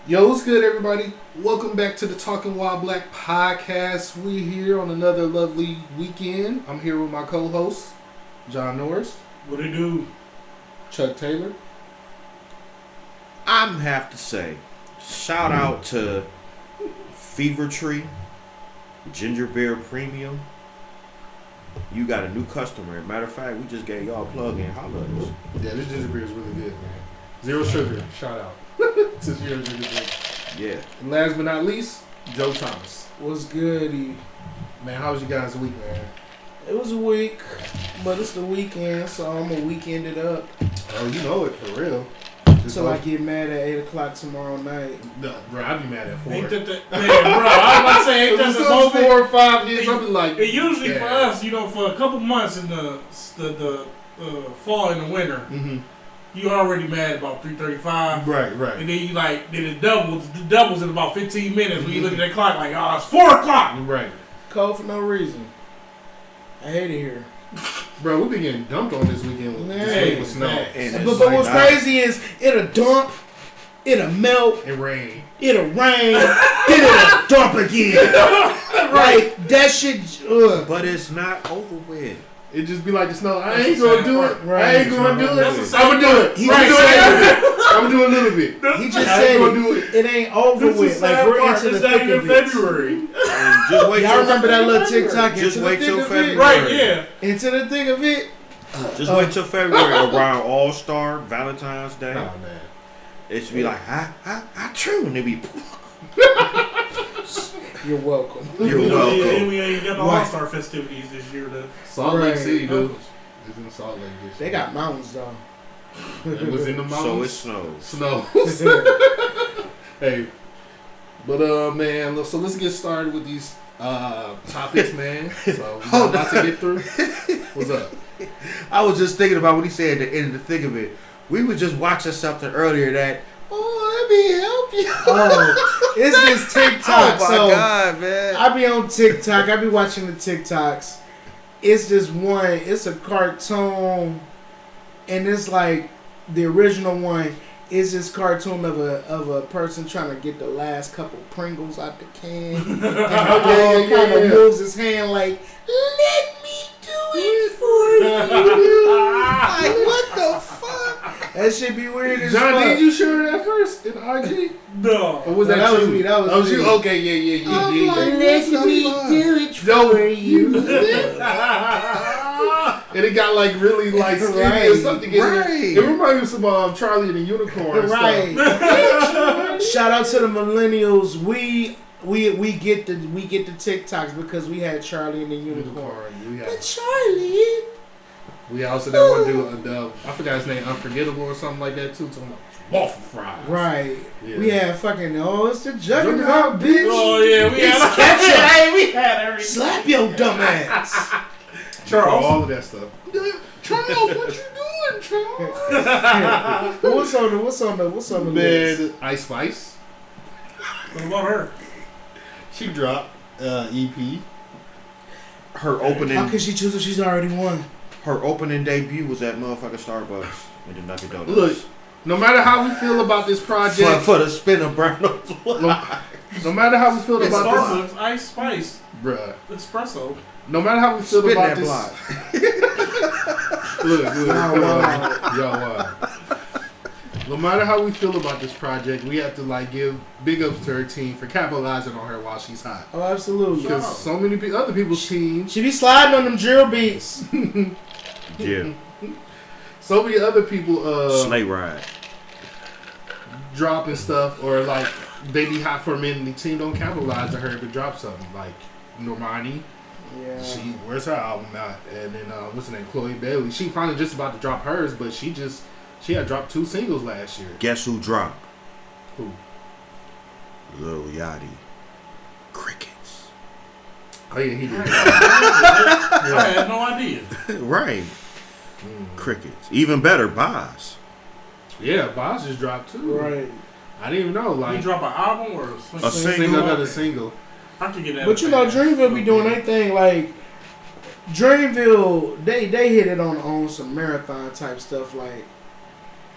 Yo, what's good, everybody? Welcome back to the Talking Wild Black podcast. We're here on another lovely weekend. I'm here with my co-host, John Norris. What it do? Chuck Taylor. I'm have to say, shout out to Fever Tree, Ginger Beer Premium. You got a new customer. Matter of fact, we just gave y'all a plug in. Holla at us. Yeah, this ginger beer is really good, man. Zero sugar. Shout out to Zero Sugar Beer. Yeah. And last but not least, Joe Thomas. What's goody? Man, how was you guys' week, man? It was a week, but it's the weekend, so I'm gonna weekend it up Oh, you know it for real. until I get mad at 8 o'clock tomorrow night. No, bro, I'd be mad at 4. Ain't that the, man, bro, I was about to say, ain't that If the it's moment? 4 or 5 years, I'll be like, It usually yeah. for us, for a couple months in the fall and the winter, mm-hmm. you already mad about 3:35. Right. And then you then it doubles in about 15 minutes when you look at that clock like, oh, it's 4 o'clock. Right. Cold for no reason. I hate it here. Bro, we been getting dumped on this weekend with, this Man, week with snow. And But it's what's like, crazy is it'll dump, it'll melt, And rain. it'll rain, then it'll dump again. Like that shit. But it's not over with. It just be like the snow. I That's ain't the gonna sad do part. it. Right. I ain't gonna do That's it. the sad I'm gonna do it. He I'm just gonna said do it. I'm gonna do a little bit. He just I said ain't gonna do it. it ain't over This is with. the Like sad we're part. into the It's not thick even of it. February. And just wait Y'all till remember that little TikTok? Just Into the wait thick till of it? February. Right, yeah. Into the thick of it. Just wait till February around All-Star, Valentine's Day. Oh man. It should be like, I true. And they be, You're welcome. You're Yeah, welcome. we ain't got the Right. All-Star festivities this year, though. Salt Lake Right. City, dude. It's in Salt Lake this They year. got mountains though. It was in the So it mountains. snows. Snow. Hey. But man, so let's get started with these topics, man. So we got a lot to get through. What's up? I was just thinking about what he said at the end of the thick of it. We were just watching something earlier that, let me help you. Oh, it's this TikTok. Oh my So God, man. I be on TikTok. I be watching the TikToks. It's this one. It's a cartoon, and it's like the original one is this cartoon of a person trying to get the last couple Pringles out the can. And the dog kind of moves his hand like, "Let me do it for you." Like what the fuck? That shit be weird as John, fuck. did you share that first in IG? No. Or was No, that, that was you? me, that was oh, me. you? Okay, yeah. I'm like, let me do it No, for you. And it got like really like skinny or Right. something. In Right. It reminded me of some Charlie and the Unicorn and Right. stuff. Shout out to the millennials. We get the TikToks because we had Charlie and the Unicorn. But Charlie. We also that one dude, I forgot his name, Unforgettable or something like that too. Talking about waffle fries. Right. Yeah. We had fucking it's the juggernaut, bitch. Oh, yeah, we It's had ketchup. Hey, we had everything. Slap your dumb ass. Charles. All of that stuff. Charles, what you doing, Charles? What's on the list? Man, Ice Spice. What about her? She dropped EP. Her opening, How can she choose if she's already won? her opening debut was at motherfucking Starbucks in the Dunkin' Donuts. Look, no matter how we feel about this project, for the spinner brown no matter how we feel It's about Starbucks, Ice Spice, this, bruh. Espresso. No matter how we feel Spin about that this, block. look, Wow. yo, no matter how we feel about this project, we have to like give big ups to her team for capitalizing on her while she's hot. Oh, absolutely. Because so many other people's teams, She be sliding on them drill beats. Yeah. so many other people Sleigh ride. dropping stuff or like they be hot for a minute and the team don't capitalize on her to drop something. Like Normani, Yeah. where's her album out? And then what's her name? Chloe Bailey. She finally just about to drop hers, but she had dropped 2 singles last year. Guess who dropped? Who? Lil Yachty. Crickets. Oh yeah, he did. I had no idea. Right. Crickets. Even better, Boz. Yeah, Boss just dropped too. Right. I didn't even know. You Like drop an album or A single? another single. I can get that. But you know, Dreamville be doing their thing. Like Dreamville, they hit it on some marathon type stuff. Like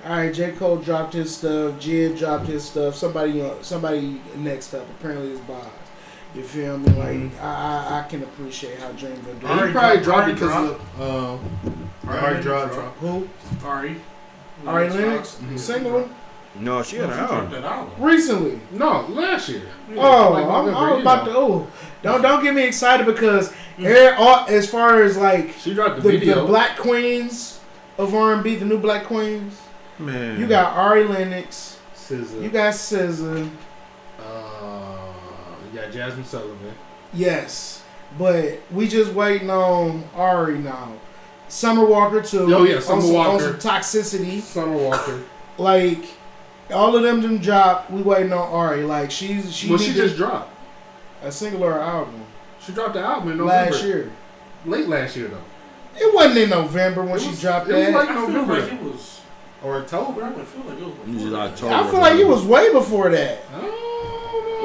All right, J. Cole dropped his stuff. Jid dropped his stuff. Somebody next up apparently is Boz. You feel me? Like I can appreciate how Dreamville did. He probably dropped because of Ari dropped. Who? Ari Lennox single No, she had an album. that album. recently. No, last year. Oh, Like I'm November, about to. Oh, don't get me excited because as far as like She dropped the the video. Black Queens of R&B, the new Black Queens. Man. You got Ari Lennox. SZA. You got SZA. You got Jasmine Sullivan. Yes, but we just waiting on Ari now. Summer Walker too. Oh, yeah, Summer Walker. On some toxicity. Summer Walker. Like all of them drop. We waiting on Ari. Like she Well, she just dropped. a single or an album She dropped the album in November. last year. Late last year, though. It wasn't in November when It she was- dropped it was that. like I feel November. like it was. Or October. I feel like it was Usually before. October. I feel like it was way before that. Oh,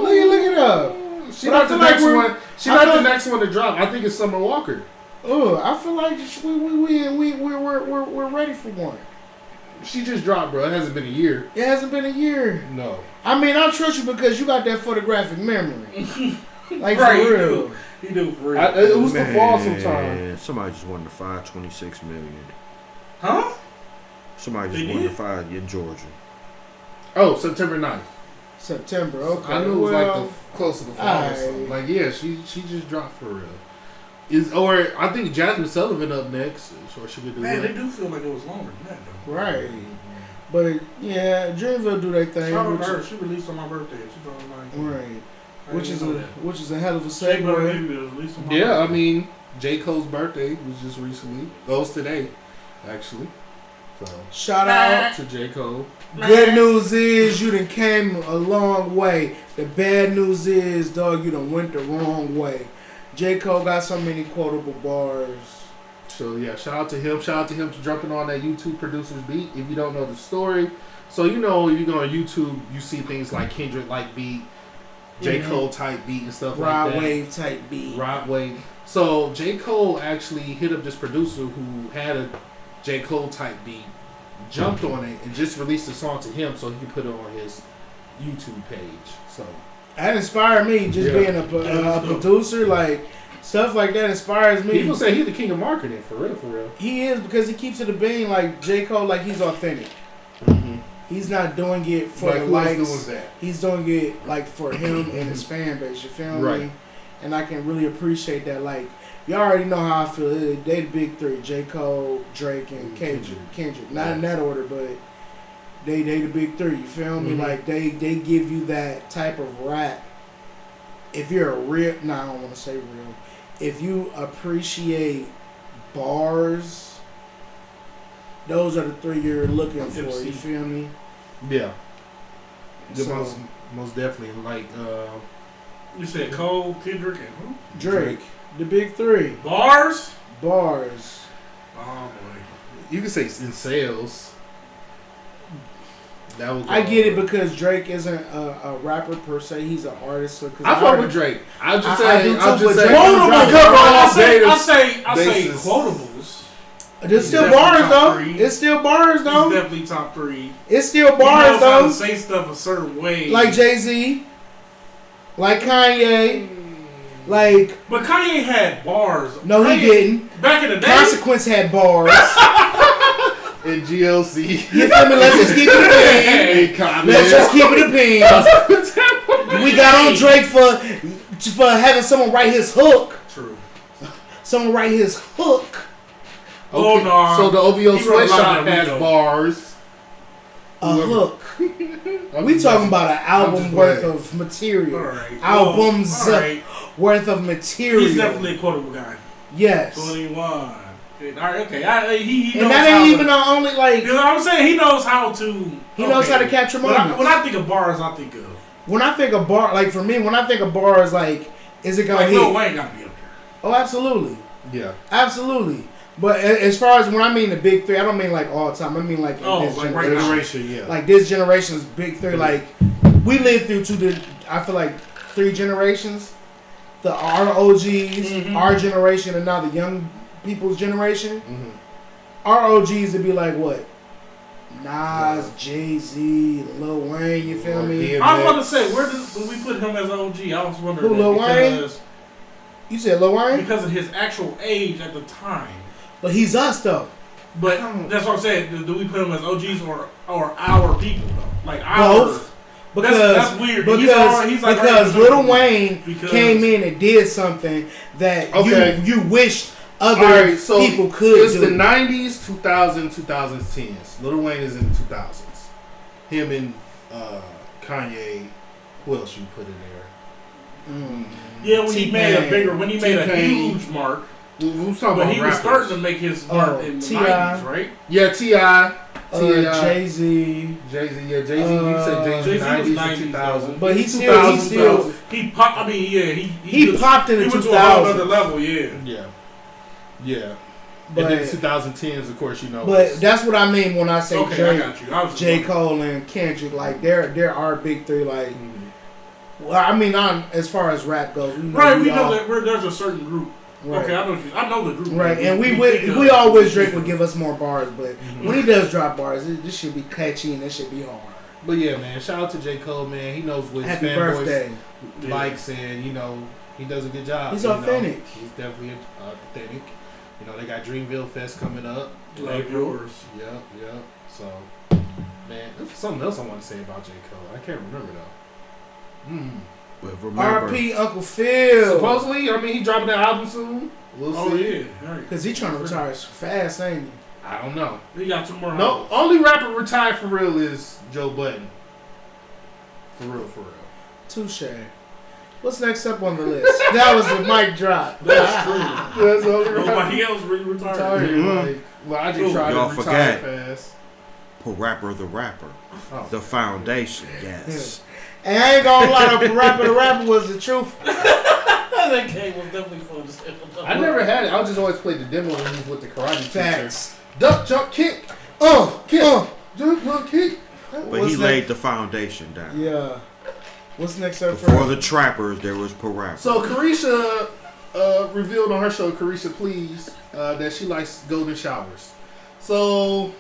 Look it up. She But I not the feel like next we're- one. She I not feel- the next one to drop. I think it's Summer Walker. I feel like we're ready for one. She just dropped, bro. It hasn't been a year. It hasn't been a year. No. I mean, I trust you because you got that photographic memory. Like Right, for real. He do for real. It was the fall Man, sometime. Somebody just won the 526 million. Huh? Somebody They just won the did? 5 in Georgia. Oh, September 9th. September. Okay. I knew it was well, like the close to the fall or alright. something. Like, yeah, she just dropped for real. Or I think Jasmine Sullivan up next, or she could do Man, they that. do feel like it was longer than that though. right. But yeah, Dreamville do their thing. Shout out Which to her. is, She released on my birthday. She told me like, right. I Which didn't is know a that. which is a hell of a Shea Butter segue. Baby was released on my Yeah, I birthday. mean, J. Cole's birthday was just recently. That was today, actually. So, Shout out. to J. Cole. Good news is you done came a long way. The bad news is, dog, you done went the wrong way. J. Cole got so many quotable bars. So, yeah, shout out to him. Shout out to him for jumping on that YouTube producer's beat. If you don't know the story, so you know, if you go on YouTube, you see things like Kendrick like beat, J. Cole type beat and stuff like Rod that. Wave type beat. Rod Wave. So J. Cole actually hit up this producer who had a J. Cole type beat, jumped on it, and just released the song to him so he could put it on his YouTube page. So That inspired me, just Yeah. being a producer. Like, stuff like that inspires me. people say he's the king of marketing, for real, for real. He is, because he keeps it a being. Like, J. Cole, like, he's authentic. He's not doing it for Like, the who else likes. doing that? He's doing it, like, for him and his fan base. You feel Right. me? And I can really appreciate that. Like, you already know how I feel. They the big three: J. Cole, Drake, and Kendrick. Not in that order, but they the big three. You feel me? Like, they give you that type of rap. If you're a real, I don't want to say real. If you appreciate bars, those are the three you're looking for. MC. You feel me? Yeah. The So- most definitely. Like, You said Cole, Kendrick, and who? Drake, the big three. Bars? Bars. Oh boy. you could say in sales. That was I get it because Drake isn't a rapper per se. He's an artist. So, I fuck with Drake. I'll just I say, do I'll too, just but say, Drake on don't a drop cover bars. all day. I say basis. quotables. There's still He's bars definitely top though. three. It's still bars He's though. definitely top 3. It's still He bars knows how to though. say stuff a certain way. Like Jay-Z, like Kanye, like But Kanye had bars. no, he Kanye- didn't. Back in the day. Consequence had bars. in GLC. You feel me? Let's just keep it a pin. In comment. Let's just keep it a pin. We got on Drake for having someone write his hook. True. Someone write his hook. Oh no. So the OVO He wrote a lot sweatshop of that has Rico. bars. A hook. I'm We just talking messing. about an I'm album just worth playing. of material. Alright. Albums Alright. worth of material. He's definitely a quotable guy. Yes. 21. Alright, okay. He And knows that how ain't to- even the only like. You know what I'm saying? He knows how to. He knows how to capture moments. When I think of bars, I think of When I think of bar, like for me, when I think of bars, like, is it gonna like hit? Lil Wayne gotta be up there. Oh, absolutely, Yeah. absolutely. But as far as when I mean the big three, I don't mean like all time. I mean like in Oh, this like right generation. now. Generation, yeah. Like this generation's big three. Like we lived through I feel like 3 generations. Our OGs, our generation, and now the young people's generation. Mhm. Our OGs would be like what? Nas, Jay-Z, Lil Wayne, you feel me? Yeah. I was about to say, where do we put him as an OG? I was wondering. Who, Lil Wayne? You said Lil Wayne? Because of his actual age at the time. But he's us, though. But that's what I'm saying. Do we put him as OGs or our people, though? Like Both. Because that's weird. Because Lil Wayne came in and did something that you wished other people could it's do. It's the 90s, 2000s, 2010s. Lil Wayne is in the 2000s. Him and Kanye. Who else you put in there? Yeah, when he made a huge mark. We was talking but about he rappers. was starting to make his mark in the 90s, right? Yeah, T.I. Jay-Z. Jay-Z, yeah, Jay-Z. You said Jay-Z 90s and 2000s. But he still popped. I mean, yeah, he popped in the 2000s. He went to a whole other level, yeah. Yeah. But, and then 2010s, of course, you know. But that's what I mean when I say I got you. J. Cole and Kendrick. Like, they're our big three. Like, well, I mean, as far as rap goes, we know that there's a certain group. Right. Okay, I know the group. Right, and we always Drake would give us more bars, but when he does drop bars, this should be catchy and it should be hard. But yeah, man, shout out to J. Cole, man. He knows what his fanboys likes, and you know he does a good job. He's authentic. He's definitely authentic. You know they got Dreamville Fest coming up. Like yours. Yep. So, man, there's something else I want to say about J. Cole. I can't remember though. But remember, R.P. Uncle Phil. Supposedly, I mean, he dropping that album soon. We'll see. Yeah. Because he trying to retire fast, ain't he? I don't know. He got 2 more. No, only rapper retired for real is Joe Budden. For real. Touche. What's next up on the list? That was the mic drop. That's true. That's only nobody else really retired. Well, I just tried to retire fast. Rapper the Rapper. The Foundation, yes. And I ain't gonna lie, the rapper was the truth. That game was definitely fun to say. I never had it. I just always played the demo when he was with the karate Facts. teacher. Duck, jump, kick. Jump, kick. But he laid the foundation down. Yeah. What's next up Before the Trappers, there was Parappa. So Carisha revealed on her show, Carisha Please, that she likes golden showers. So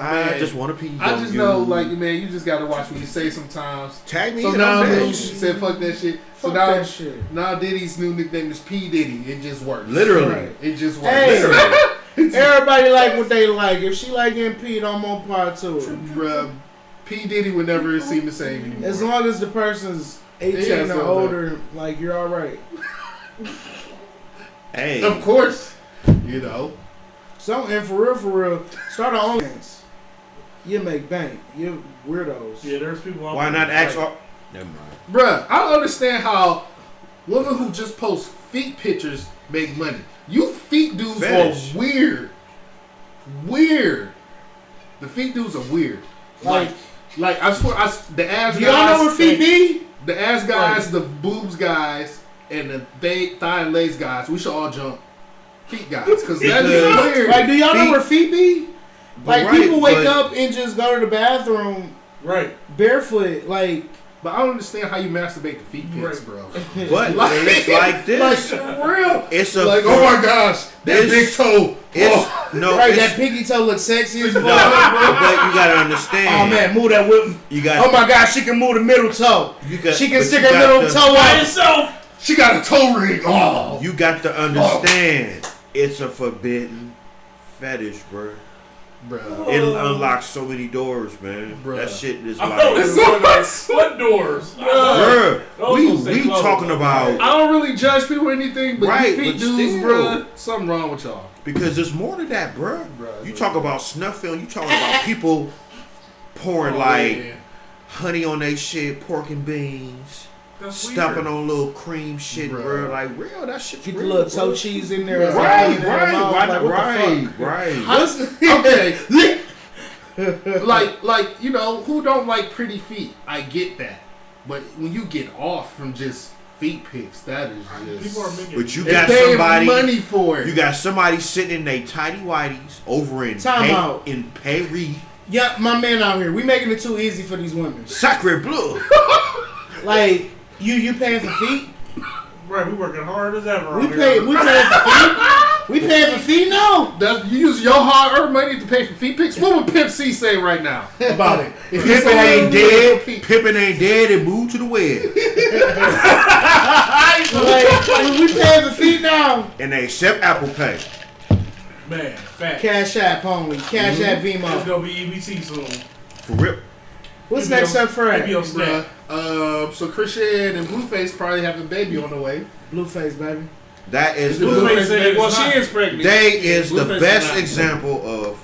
I just want to pee. I just know, like, man, you just gotta watch what you say sometimes. Tag me. So now she said, "Fuck that shit." So that shit. Now Diddy's new nickname is P Diddy. It just works. Literally, right. It just works. Hey, literally. Everybody like what they like. If she like getting peed, I'm on par to it. Bruh, P Diddy would never seem the same anymore. As long as the person's 18 or older, like, you're all right. Hey, of course, you know. So, and for real, start our own dance. You make bank. You weirdos. Yeah, there's people. Why not ask? Never mind. Bruh, I don't understand how women who just post feet pictures make money. You feet dudes Fetish. are weird. Weird. The feet dudes are weird. Like I swear, the ass guys. Do y'all know where feet be? The ass guys, the boobs guys, and the thigh and legs guys. We should all jump feet guys because that is weird. Like, do y'all know where feet be? Like, right, people wake up and just go to the bathroom barefoot. Like, but I don't understand how you masturbate the feet pics, bro. But it's like this. Like, for real. It's a like, oh my gosh, that big toe. That pinky toe looks sexy as fuck. But you gotta understand. Oh man, move that whip. Oh my gosh, she can move the middle toe. She can stick her middle toe out herself. She got a toe ring. Oh, you got to understand. It's a forbidden fetish, bro. Bruh. It unlocks so many doors, man. Bruh. That shit is like... What doors? Bruh. We talking about... I don't really judge people or anything, but you feet dudes, bruh, something wrong with y'all. Because there's more to that, bruh. You talk about snuff film, you talking about people pouring honey on they shit, pork and beans. That's stuffing weird. on little cream shit, bro. Like, real, that shit's get real, the little toe cheese in there. Right. Okay. Like, you know, who don't like pretty feet? I get that. But when you get off from just feet pics, that is just... People are making... But you got somebody... money for it. You got somebody sitting in they tidy whities over in Paris. Yeah, my man out here. We making it too easy for these women. Sacre bleu. Like... You paying for feet? Right, we working hard as ever. We paying for feet. We paying for feet now? You use your hard-earned money to pay for feet pics. What would Pimp C say right now about it? If he Pippin said ain't dead. Pippin ain't dead and moved to the web. Like, we paying for feet now? And they accept Apple Pay. Man, fact. Cash App only. Cash App It's Vimo. gonna be EBT soon. For real. What's next up for Maybe it? on Snap. So Christian and Blueface probably have a baby on the way. Blueface, baby. That is Blueface the, said Well, it's she not. is pregnant. they is the Blueface is best not. example of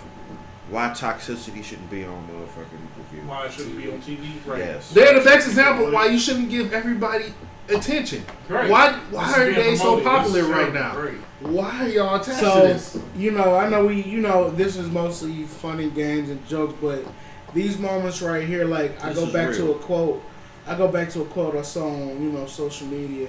why toxicity shouldn't be on motherfucking review. Why it shouldn't be on TV? Right. Yes. They're the best example why you shouldn't give everybody attention. Right. Why This is are being they so promoted. popular This is right now? great. Why are y'all attached to So, this? I know this is mostly funny games and jokes, but these moments right here, like, I This go is back real. to a quote I saw on, social media.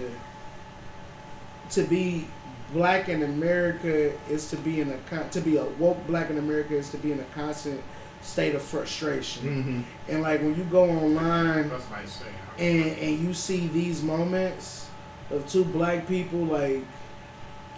To be black in America is to be to be a woke black in America is to be in a constant state of frustration. And like when you go online That's nice saying. and you see these moments of two black people like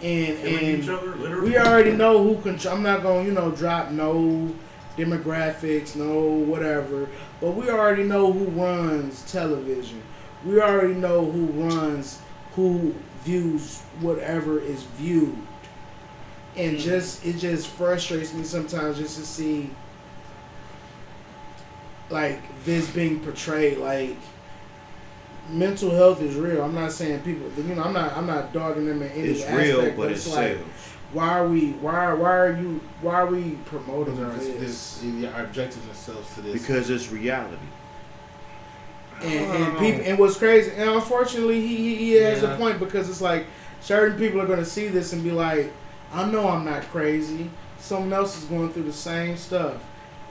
Killing and each other, literally. we already know who control. I'm not going to drop no demographics, no whatever, but we already know who runs television. We already know who views whatever is viewed. And it just frustrates me sometimes just to see like this being portrayed. Like, mental health is real. I'm not saying people, I'm not dogging them in any It's aspect, real, but it's it like, sells. why are we promoting this? Our objectives themselves to this. Because it's reality. And people, and what's crazy, and unfortunately he has a point, because it's like certain people are gonna see this and be like, I know I'm not crazy. Someone else is going through the same stuff.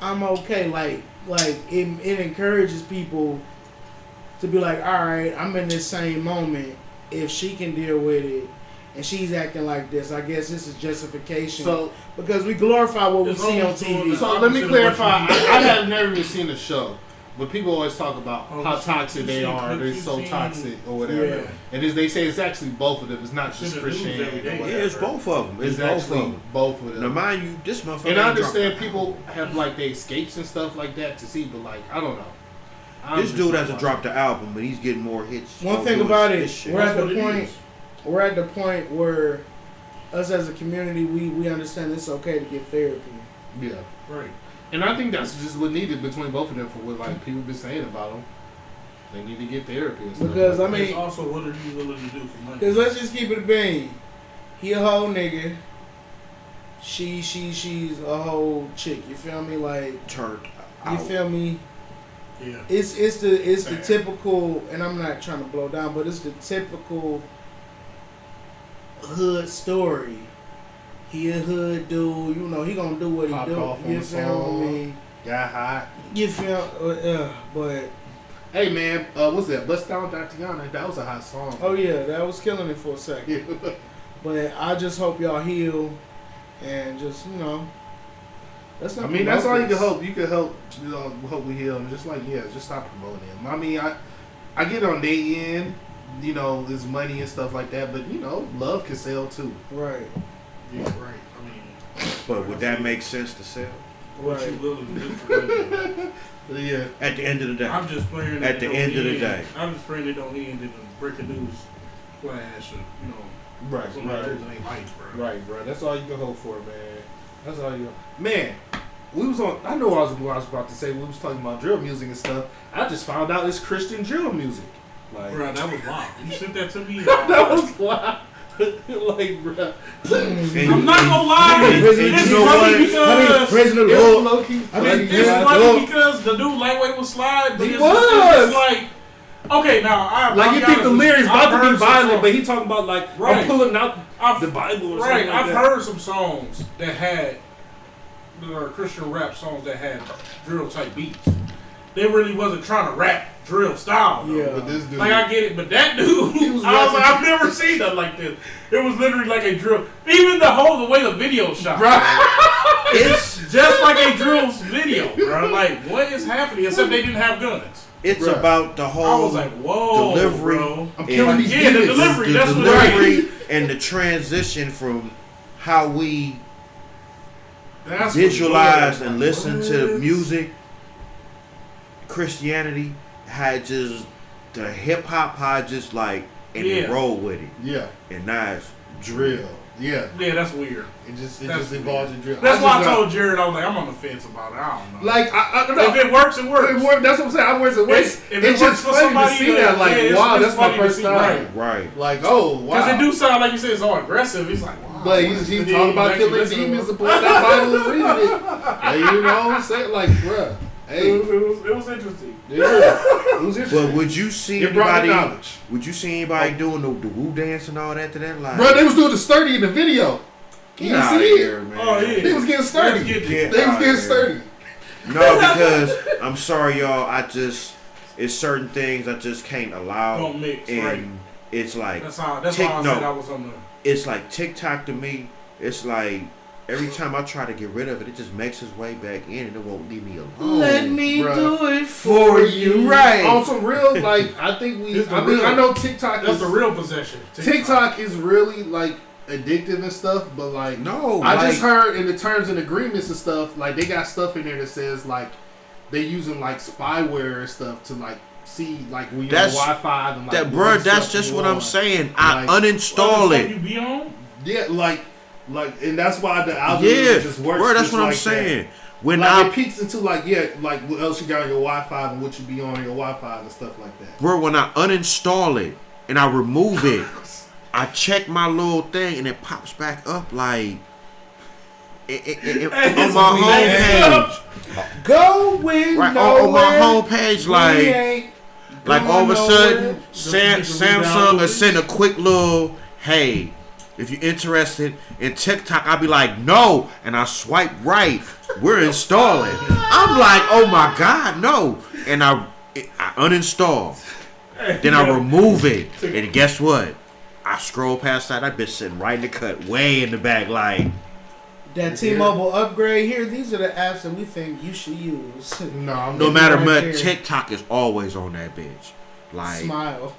I'm okay. Like it encourages people to be like, all right, I'm in this same moment. If she can deal with it, and she's acting like this, I guess this is justification. So because we glorify what we It's see on almost TV. doing So let me clarify. I have never even seen the show, but people always talk about Oh, how you've toxic they seen are. clips, They're you've so seen- toxic or whatever. Yeah. And they say it's actually both of them. It's not just See the news Christian. every day. or Yeah, whatever. it's both of them. It's It's both of actually them. both of Now, them. mind you, this motherfucker. And I ain't understand dropped- people have like their escapes and stuff like that to see, but like I don't know. This dude hasn't dropped the album, but he's getting more hits. One on thing doing about this it, shit. we're at That's the what it point. is. We're at the point where us as a community, we understand it's okay to get therapy. Yeah, Right. and I think that's just what needed between both of them for what like people been saying about them. They need to get therapy and stuff. Because, like I that. mean- It's also, what are you willing to do for money? Cause let's just keep it a bean. He a whole nigga. She's a whole chick. You feel me? Like, Turned you out. feel me? Yeah. It's the Fair. typical, and I'm not trying to blow down, but it's the typical hood story. He a hood dude, he gonna do what he Popped do. off on You the feel song. me? got hot. You feel, but Hey man, what's that? Bust Down Tatiana. That was a hot song. oh yeah, that was killing it for a second. Yeah. But I just hope y'all heal, and just that's not. I mean, that's all you can this. hope. You can help, hope we heal. And just just stop promoting him. I mean, I get on their end, there's money and stuff like that, but love can sell too. Right. Yeah, right. I mean, But would that make sense to sell? what you Right. willing to do for money? Yeah. At the end of the day. I'm just praying At the end of the day. I'm just praying they don't end in a breaking news flash or, Right, somebody right. losing their life, bro. Right, bro. That's all you can hope for, man. That's all you. Man, we was on. I know what I was about to say. We was talking about drill music and stuff. I just found out it's Christian drill music. Like Bro, that was wild. You sent that to me. that was wild. Like, bro. I'm not gonna lie. And It's you know funny what? because Prison of It the was Lord. low key. it's funny because the dude lightweight was slide, but He it's was. It's like, okay, now Like you think the lyrics about to be violent, but he he talking about like Right. I'm pulling out I've, the Bible or right. something like I've that. heard some songs that had or Christian rap songs that had drill type beats. They really wasn't trying to rap drill style. Though. Yeah. But this dude, Like I get it, but that dude, He was I was like, rapping- I've never seen nothing like this. It was literally like a drill. Even the way the video shot, it's just like a drill video, bro. Like what is happening? Except they didn't have guns. It's Right. about the I whole was like, whoa, delivery. bro. I'm killing these Yeah, the demons. delivery. the That's what delivery and the transition from how we That's visualize weird. and listen What? to music, Christianity had just the hip hop had just like and they roll with it. Yeah. And now it's Drill. Yeah. Yeah, that's weird. It just That's evolved in drill. That's why I just told Jared, I was like, I'm on the fence about it. I don't know. Like I don't know. If it works, it works. That's what I'm saying. I works it works. If It's it works just for funny to somebody, see that. Like, yeah, wow, it's that's my funny to first see, time. right. Like, oh wow. Because it do sound like you said it's all aggressive. It's like, wow. But he's talking about killing demons and pulling that Bible and reading it. Like, you know what I'm saying? Like, bruh. Hey. It was interesting. Yeah. It was interesting. But would you see It brought me anybody? knowledge. Would you see anybody doing the woo dance and all that to that? Like, Bro, they was doing the sturdy in the video. get You out see of it? here, man. Oh, yeah. They was getting sturdy. Get They was outta getting here. sturdy. No, because I'm sorry, y'all. It's certain things I just can't allow. Don't mix, and right. it's like That's why I said I was on the. it's like TikTok to me. It's like every time I try to get rid of it, it just makes its way back in and it won't leave me alone. Let me bruh. do it for you. Right. On some real, like, I think It's the I mean, real- I know TikTok That's is, the real possession. TikTok is really, like, addictive and stuff, but, like, No, I like, just heard in the terms and agreements and stuff, like, they got stuff in there that says, like, they using, like, spyware and stuff to, like, see, like, when you're on That's- Wi-Fi and, like, that, what bro. That's stuff just you what I'm on. saying. I Like, uninstall You it. be on? Yeah, like, and that's why the algorithm Yeah, just works. bro. That's just what I'm like saying. That. When Like, I it peeks into, like, what else you got on your Wi-Fi and what you be on your Wi-Fi and stuff like that. Bro, when I uninstall it and I remove it, I check my little thing and it pops back up like on my homepage. Going Right, nowhere. on my homepage, We like ain't all of a going sudden, nowhere. Samsung will send a quick little, hey, if you're interested in TikTok, I'll be like, no, and I swipe right. We're installing. I'm like, oh my God, no, and I uninstall. Then I remove it, and guess what? I scroll past that. I've been sitting right in the cut, way in the back, like That T-Mobile upgrade here, these are the apps that we think you should use. No, I'm no matter right what, there. TikTok is always on that bitch. Like, Smile.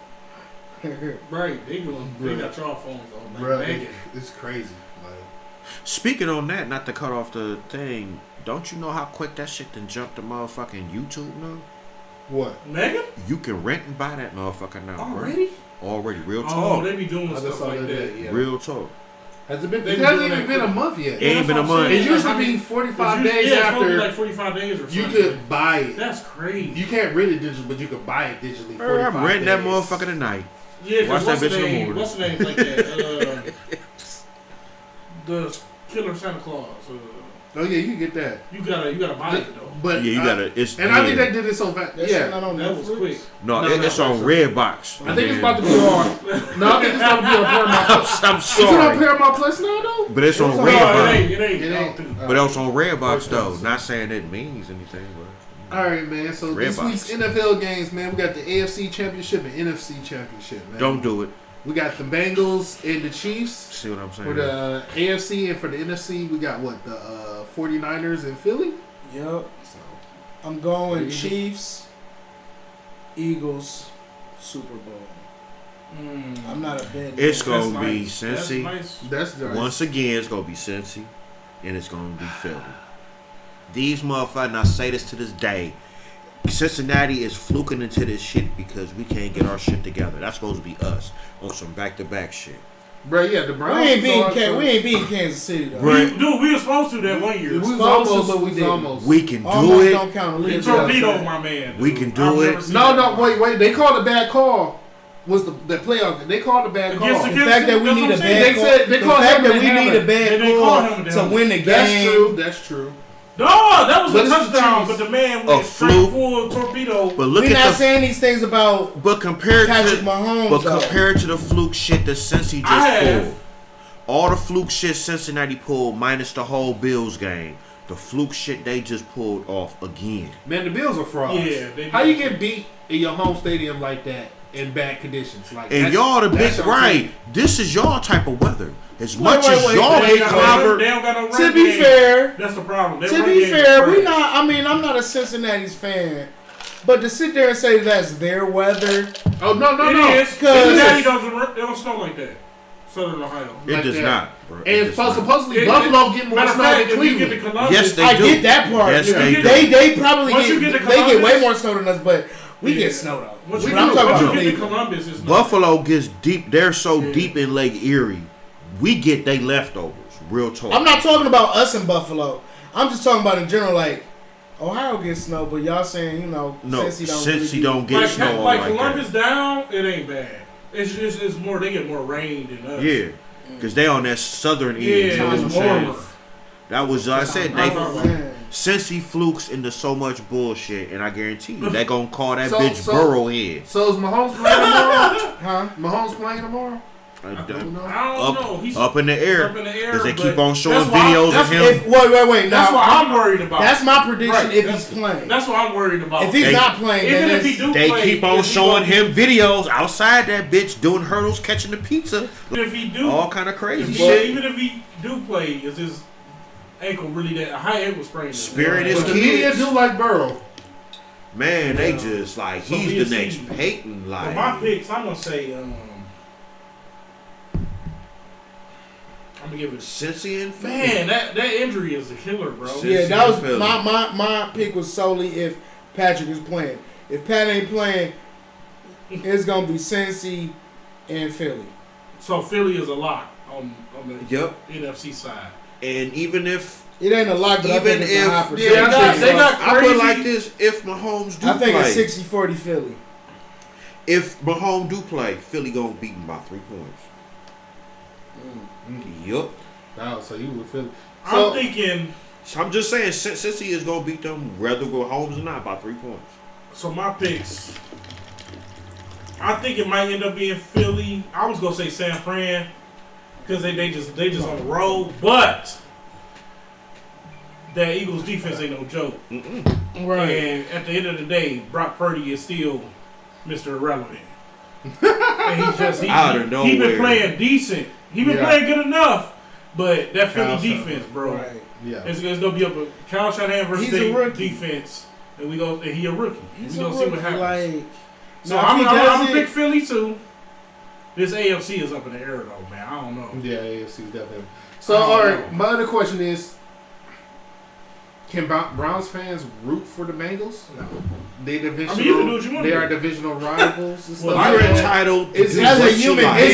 Right, they got your phones on. Bruh, Like, it's crazy. Like, speaking on that, not to cut off the thing, don't you know how quick that shit done jumped to motherfucking YouTube now? what? Megan? You can rent and buy that motherfucker now. bro. Already? Already, real Oh, talk. they be doing I just stuff saw like that. that. Yeah. Real talk. Has it been? They It been hasn't doing even that been a quick. month yet. It ain't been a month. It usually I mean, be 45 it's days usually after like 45 days or you something. could buy it. That's crazy. You can't rent it digital, but you could buy it digitally. Bro, 45 I'm renting that days. motherfucker tonight. Yeah, Watch cause that what's bitch the in the name? morning. What's the name like that? The Killer Santa Claus. Oh yeah, you can get that. You gotta buy it though. But Yeah, you gotta. It's And I think yeah. they did it so fast. That Yeah. shit not on That was Netflix? quick. No, No, it's no, on Redbox. I think it's about to be on. No, I think it's about to be on Paramount. I'm Is it on sorry, Paramount Plus now though? but it's on It's No, on- it Redbox. ain't. It ain't. It I ain't. don't think- But it's on Redbox First though. episode. Not saying it means anything, but All right, man. So this Redbox. week's NFL games, man. We got the AFC Championship and NFC Championship, man. don't do it. We got the Bengals and the Chiefs. See what I'm saying? For the AFC and for the NFC, we got what? The 49ers and Philly? Yep. So, I'm going Eagles. Chiefs, Eagles, Super Bowl. I'm not a bet. It's That's gonna be nice. That's Cincy. nice. that's nice. Once again, it's gonna be Cincy, and it's gonna be Philly. These motherfuckers, and I say this to this day, Cincinnati is fluking into this shit because we can't get our shit together. That's supposed to be us on some back-to-back shit. Bro, yeah, the We Browns. ain't was on some- we ain't beating Kansas City though. Right. Dude, we were supposed to that one year. We was Supposed to, almost, but we we was didn't. almost. We can do Almost it. don't count. You Leave torpedoed my man. We dude. can do I've it. never seen No, that. wait. They called a bad call. Was the playoff? They called a bad Against call. the The fact that we That's need what a I'm saying. bad They call. said- they The called fact him that to we have need it. a bad They called him call to to have win the That's game. true. That's true. No, that was But a it's the touchdown, Chiefs. but the man A went straight fluke. full torpedo. But look We're not at the. saying these things about But compared Patrick to. Mahomes. But though. compared to the fluke shit that Cincy I just have. pulled, all the fluke shit Cincinnati pulled minus the whole Bills game, the fluke shit they just pulled off again. Man, the Bills are frauds. Yeah, they How do. you get beat in your home stadium like that in bad conditions? Like, And that's- y'all the big that's your right. team. This is y'all type of weather. As much wait, as wait, y'all They hate ain't got no run- clobber, they don't got no run To be game. fair, That's the problem. Their to run be game is fair, trash. we not. I mean, I'm not a Cincinnati's fan, but to sit there and say that's their weather, Oh no! It is. Cause- Cincinnati they don't snow like that. Southern Ohio. It Like does that. not, bro. And It does not. supposedly Buffalo get more Matter of snow fact, than if you get to Cleveland. Columbus, Yes, they I do. get that part. Yes, they do. They probably Once get, you get to they get way Columbus- more snow than us, but we Yeah. get snow though. Once But you, I'm talking once about you get to Cleveland. Columbus, it's not. Buffalo gets deep. They're so Yeah. deep in Lake Erie. We get they leftovers. Real talk. I'm not talking about us in Buffalo. I'm just talking about in general, like Ohio gets snow, but y'all saying, you know, No, since he don't get like, snow like like Columbus that. down, it ain't bad. It's more. They get more rain than us. Yeah, because they on that southern end. Yeah, You know what I'm it's saying? warmer. That was I said. They Man. since he flukes into so much bullshit, and I guarantee you they gonna call that So- bitch so- Burrowhead. So is Mahomes playing tomorrow? Huh? Mahomes playing tomorrow? I don't Up, know. He's up in the air, up in the air because they but keep on showing that's why videos of that's him. If, wait. That's Now, what I'm worried about. That's my prediction Right, if that's- he's playing. That's what I'm worried about. If he's They- not playing, even then if he do They play, keep on is he showing gonna him videos outside that bitch doing hurdles, catching the pizza, Even if he do, all kind of crazy if shit. even if he do play, is his ankle really that a high ankle sprain? Spirit is is But the kids. media do like Burrow. Man, they just like So he's we'll the next see. Peyton. For Like my picks, I'm gonna say, I'm gonna give it. Cincy and Philly. Man, that injury is a killer, bro. Shit. yeah, that was Philly. my pick was solely if Patrick is playing. If Pat ain't playing, it's gonna be Cincy and Philly. So Philly is a lock on the Yep. NFC side. And even if It ain't a lot, but I Even think it's a high if- percentage. they got I put crazy. it like this, if Mahomes do I think play, it's 60-40 Philly. if Mahomes do play, Philly gonna beat him by 3 points. Yup. Oh, so you would feel. I'm thinking. So I'm just saying, since he is gonna beat them, whether Mahomes or not, by 3 points. So my picks. I think it might end up being Philly. I was gonna say San Fran because they just on the road, but that Eagles defense ain't no joke. Right. And at the end of the day, Brock Purdy is still Mr. Irrelevant. And he's just Out of he nowhere. been playing decent. He been Yeah. playing good enough, but that Philly Kyle defense, bro, Right. Yeah. it's gonna be up a Kyle Shanahan versus He's a they rookie. defense, and he a rookie. He's We a gonna see what rookie, happens. like, So now, if I'm he gonna does pick it- Philly too. This AFC is up in the air though, man. I don't know. Yeah, AFC is definitely. So, I don't all right, know. my other question is: can Browns fans root for the Bengals? No. They divisional. I mean, you can do what you want They to are do. divisional rivals. And Well, stuff You're like that. entitled to It's- do as a what you human like. being,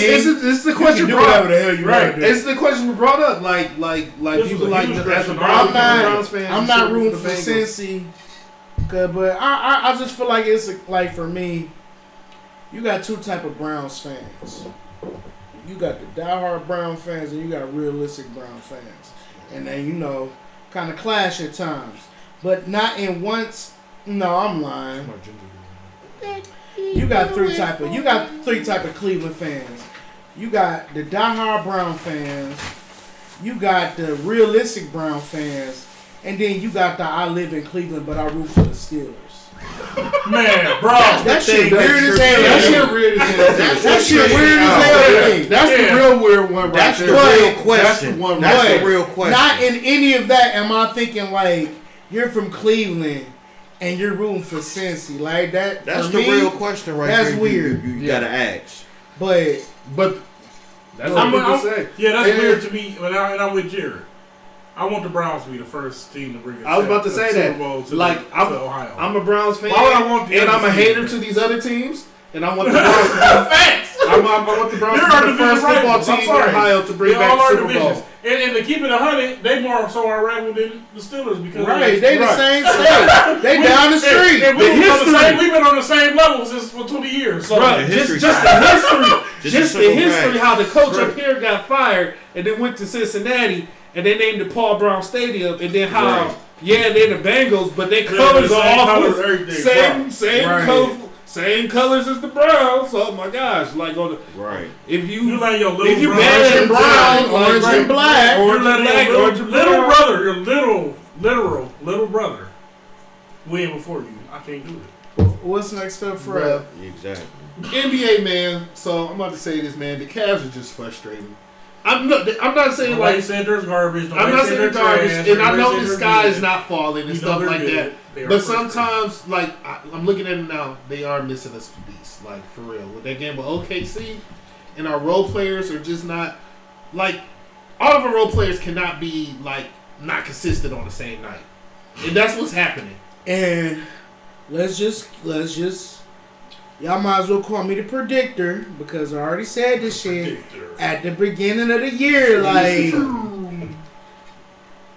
It's the question you can do brought whatever up. the hell you Right, want to do. it's the question brought up. Like This people was a like huge as a question. Browns fans. I'm you not should root rooting for the Bengals. Cincy, but I just feel like it's like for me, you got two type of Browns fans. You got the diehard Brown fans, and you got realistic Brown fans, and then kind of clash at times, but not in once. No, I'm lying. You got three type of Cleveland fans. You got the diehard Brown fans. You got the realistic Brown fans, and then you got the I live in Cleveland, but I root for the Steelers. Man, bro. That shit weird as hell. That shit weird as hell. That shit weird as hell to me. That's the real weird one right That's there. the real question. That's the one. That's right. the real question. Not in any of that am I thinking like you're from Cleveland and you're rooting for Cincy like that. That's for the me, real question right that's there. weird. You gotta ask. But But that's what people say. Yeah, that's And- weird to me. And I'm with Jared. I want the Browns to be the first team to bring it. I was about to say Super that. Bowl to Like, to I'm Ohio. a Browns fan, Why would I want the and other I'm a team? hater to these other teams, and I want the Browns to be Facts. I want the Browns They're to our be the first division football rivals. I'm team in sorry. Ohio to bring They back all the are Super divisions. Bowl. And to keep it 100, they more so our rival than the Steelers because right, they the Right. same state. They down the street. And The history. we've been on the same level since for 20 years. So Right, the just history the fact. history, Just a just the simple history. fact. How the coach Right. up here got fired and then went to Cincinnati and they named it Paul Brown Stadium, and then how Right. they're the Bengals, but their Yeah, colors the are same all colors, everything. same Right. color, same colors as the Browns. Oh my gosh! Like on the Right. if you let your little if you brother, bad and brown, orange and black, you're orange and letting black, your orange and little brown. brother, your literal brother, win before you. I can't do it. What's next up for Bruh. Exactly. NBA man. So I'm about to say this, man. The Cavs are just frustrating. I'm not saying Nobody like. said there's garbage. I'm not saying they're garbage, and I know the sky is not falling and You know stuff they're like good. that. They are But frustrating. sometimes, like I'm looking at them now, they are missing a piece. Like for real, with that game with OKC, and our role players are just not like all of our role players cannot be like not consistent on the same night, and that's what's happening. And let's just y'all might as well call me the predictor because I already said this shit at the beginning of the year. Like,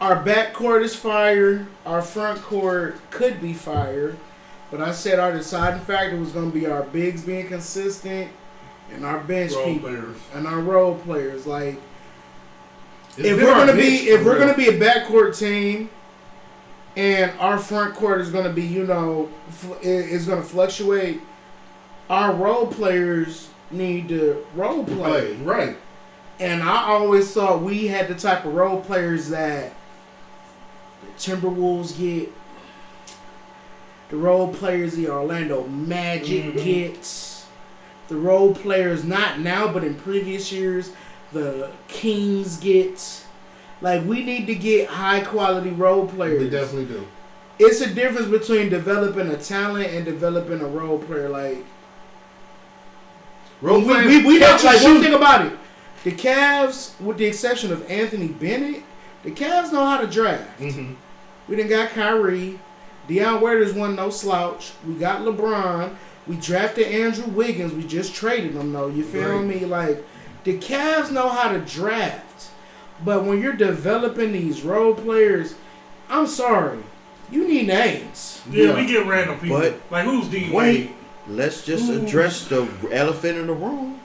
our backcourt is fire, our front court could be fire, but I said our deciding factor was going to be our bigs being consistent and our bench people and our role players. Like, if we're gonna be a backcourt team and our front court is gonna be, is gonna fluctuate, our role players need to role play. Right. And I always thought we had the type of role players that the Timberwolves get, the role players the Orlando Magic gets, the role players not now but in previous years the Kings get. Like, we need to get high quality role players. We definitely do. It's a difference between developing a talent and developing a role player. Like, role players. We have like one thing about it. The Cavs, with the exception of Anthony Bennett, the Cavs know how to draft. Mm-hmm. We done got Kyrie. Deion Waiters wasn't no slouch. We got LeBron. We drafted Andrew Wiggins. We just traded him though. You feel me? Like, the Cavs know how to draft. But when you're developing these role players, I'm sorry, you need names. Yeah, we get random people. But like, who's D wait, Wade? let's just address the elephant in the room.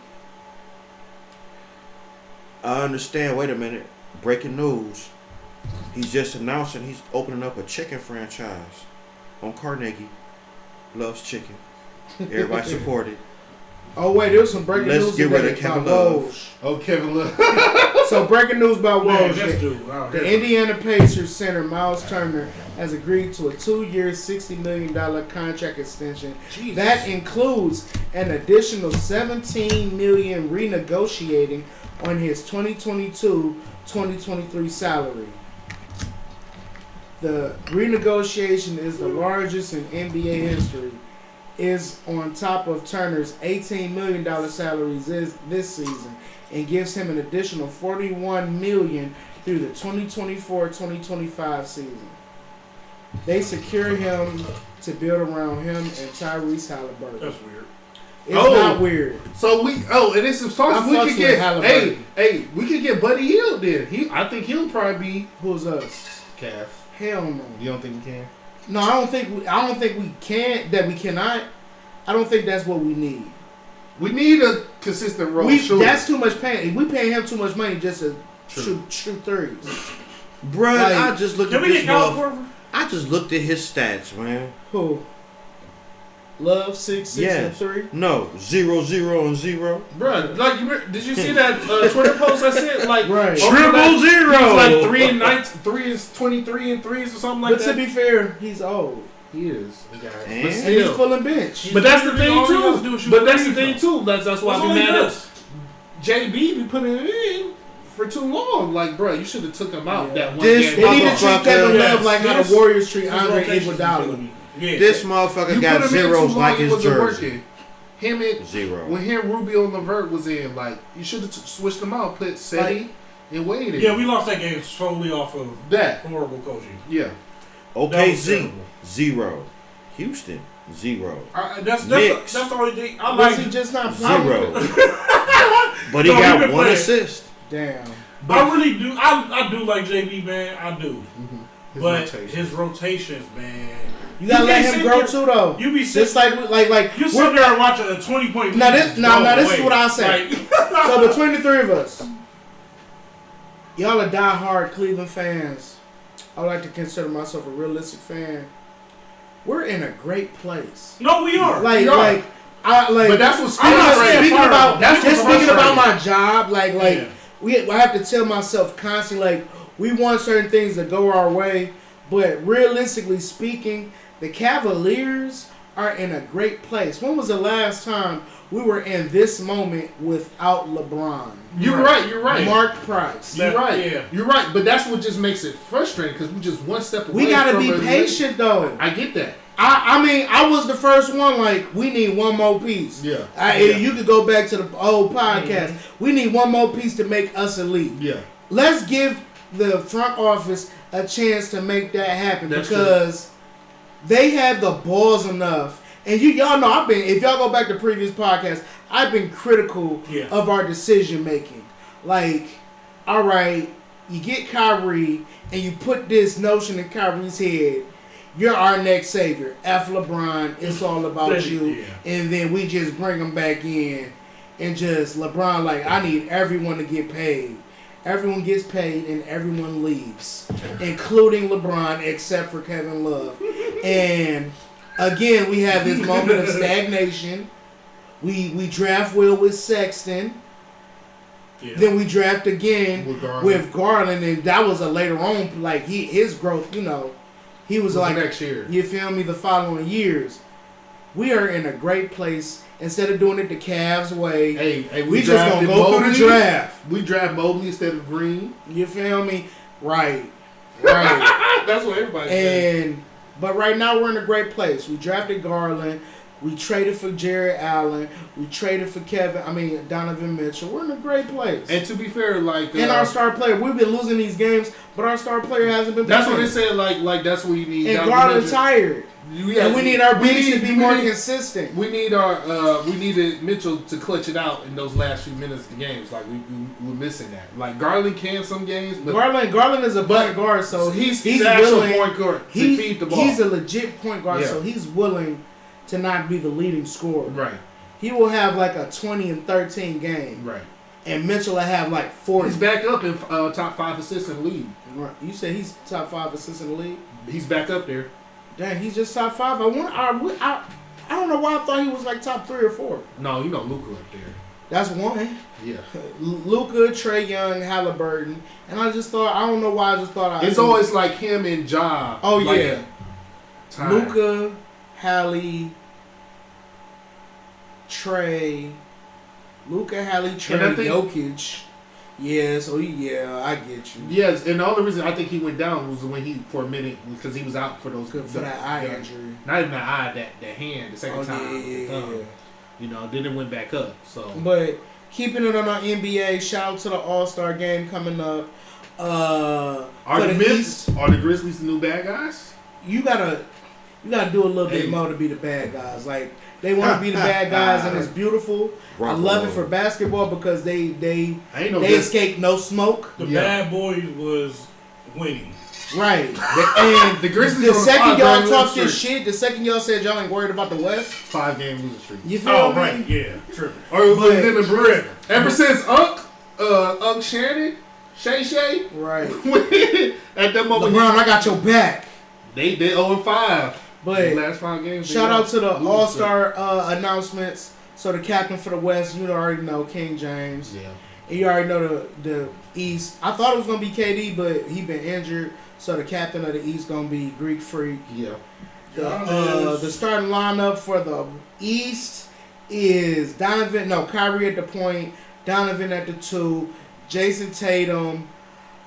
I understand. Wait a minute. Breaking news. He's just announcing he's opening up a chicken franchise on Carnegie. Loves chicken. Everybody support it. Oh wait, there was some breaking news. Let's get rid of Kevin Love. Oh, Kevin Love. So breaking news about Woj. The The Indiana Pacers center Miles Turner has agreed to a 2-year, $60 million contract extension. Jesus. That includes an additional $17 million renegotiating on his 2022-2023 salary. The renegotiation is the largest in NBA history. Is on top of Turner's $18 million salaries this season and gives him an additional $41 million through the 2024-2025 season. They secure him to build around him and Tyrese Halliburton. That's weird. It's not weird. So and it's some talks we could get. Hey, we could get Buddy Hield then. I think he'll probably be. Who's us? Cavs. Hell no. You don't think we can? No, I don't think we can. That we cannot. I don't think that's what we need. We need a consistent role. That's too much paying. We paying him too much money just to shoot threes. Bruh, Like, I just looked at this motherfucker. I just looked at his stats, man. Who? Love 6, and 3. No, 0, 0, and 0. Bruh, like, did you see that Twitter post I sent? Like, right. Triple zero. He's like 3 and 19, 3 is 23 and 3s or something like that. But to be fair, he's old. He is. And he's pulling bench. But that's the thing too. That's why I be mad at JB be putting it in for too long. Like, bro, you should have took him out that one game. They need to treat Kevin Love like how the Warriors treat Andre Iguodala. This motherfucker got zeros like his jersey. Him and zero. When Rubio and LeVert was in, like, you should have switched them out, put Seti and Wade in. Yeah, we lost that game solely off of that horrible coaching. Yeah. OKC 0. Houston 0. That's the only thing. I like. He just not playing. 0. But he got one assist. Damn. I really do. I do like JB, man. I do. Mm-hmm. His rotations, man. You gotta let him grow too, though. You be just like you sit there and watch a 20-point. Now this is what I say. So between the three of us, y'all are diehard Cleveland fans. I would like to consider myself a realistic fan. We're in a great place. No, we are. But that's what's I'm not speaking about. That's just speaking about my job. I have to tell myself constantly, like, we want certain things to go our way, but realistically speaking, the Cavaliers are in a great place. When was the last time we were in this moment without LeBron? You're right. Mark Price. You're right. Yeah. You're right. But that's what just makes it frustrating because we just one step away. We gotta be patient though. I get that. I mean, I was the first one. Like, we need one more piece. Yeah. You could go back to the old podcast. Mm-hmm. We need one more piece to make us elite. Yeah. Let's give the front office a chance to make that happen. That's because they had the balls enough. And y'all know if y'all go back to previous podcasts, I've been critical of our decision making. Like, all right, you get Kyrie and you put this notion in Kyrie's head. You're our next savior. F LeBron, it's all about you. Yeah. And then we just bring him back in and just LeBron, like, I need everyone to get paid. Everyone gets paid and everyone leaves, including LeBron, except for Kevin Love. And again, we have this moment of stagnation. We draft Will with Sexton. Yeah. Then we draft again with Garland, and that was a later on, like his growth, he was like next year. You feel me? The following years, we are in a great place. Instead of doing it the Cavs way, hey, we just gonna go through the draft. We draft Mobley instead of Green. You feel me? Right. That's what everybody says. But right now we're in a great place. We drafted Garland. We traded for Jared Allen. We traded for Donovan Mitchell. We're in a great place. And to be fair, and our star player, we've been losing these games, but our star player hasn't been. That's what they said. Like that's what you need. And Garland's tired. And we need our bigs to be more consistent. We needed Mitchell to clutch it out in those last few minutes of the games. Like we're missing that. Like Garland can some games, but Garland is a point guard, so he's an actual point guard to feed the ball. He's a legit point guard, so he's willing to not be the leading scorer. Right. He will have like a 20 and 13 game. Right. And Mitchell will have like 40. He's back up in top 5 assists in the league. Right. You said he's top 5 assists in the league? He's back up there. Dang, he's just top 5. I don't know why I thought he was like top 3 or 4. No, Luka up there. That's one. Yeah. Luka, Trae Young, Halliburton, and I don't know why I just thought it's always like him and Ja. Oh yeah. Luka, Halle, Trae, Jokic. Yeah, so I get you. Yes, and the only reason I think he went down was when for a minute because he was out for those for that eye injury. Not even that eye, that hand the second time. Yeah. Then it went back up. So, but keeping it on our NBA, shout out to the All-Star game coming up. Are the Grizzlies the new bad guys? You gotta do a little bit more to be the bad guys. Like, they want to be the bad guys, and it's beautiful. I love it for basketball because they escape no smoke. The bad boys was winning. Right. And the Grizzlies. The second y'all talk this shit, the second y'all said y'all ain't worried about the West, 5-game losing streak. You feel me? Right? Yeah, true. Or them and Brett. Ever since Unc Shannon, Shay. Right. At that moment, LeBron, I got your back. They 0-5. But the last 5 games. Shout out to the All-Star announcements. So the captain for the West, you already know King James. Yeah. And you already know the East. I thought it was gonna be KD, but he been injured. So the captain of the East gonna be Greek Freak. Yeah. The starting lineup for the East is Kyrie at the point, Donovan at the 2, Jason Tatum,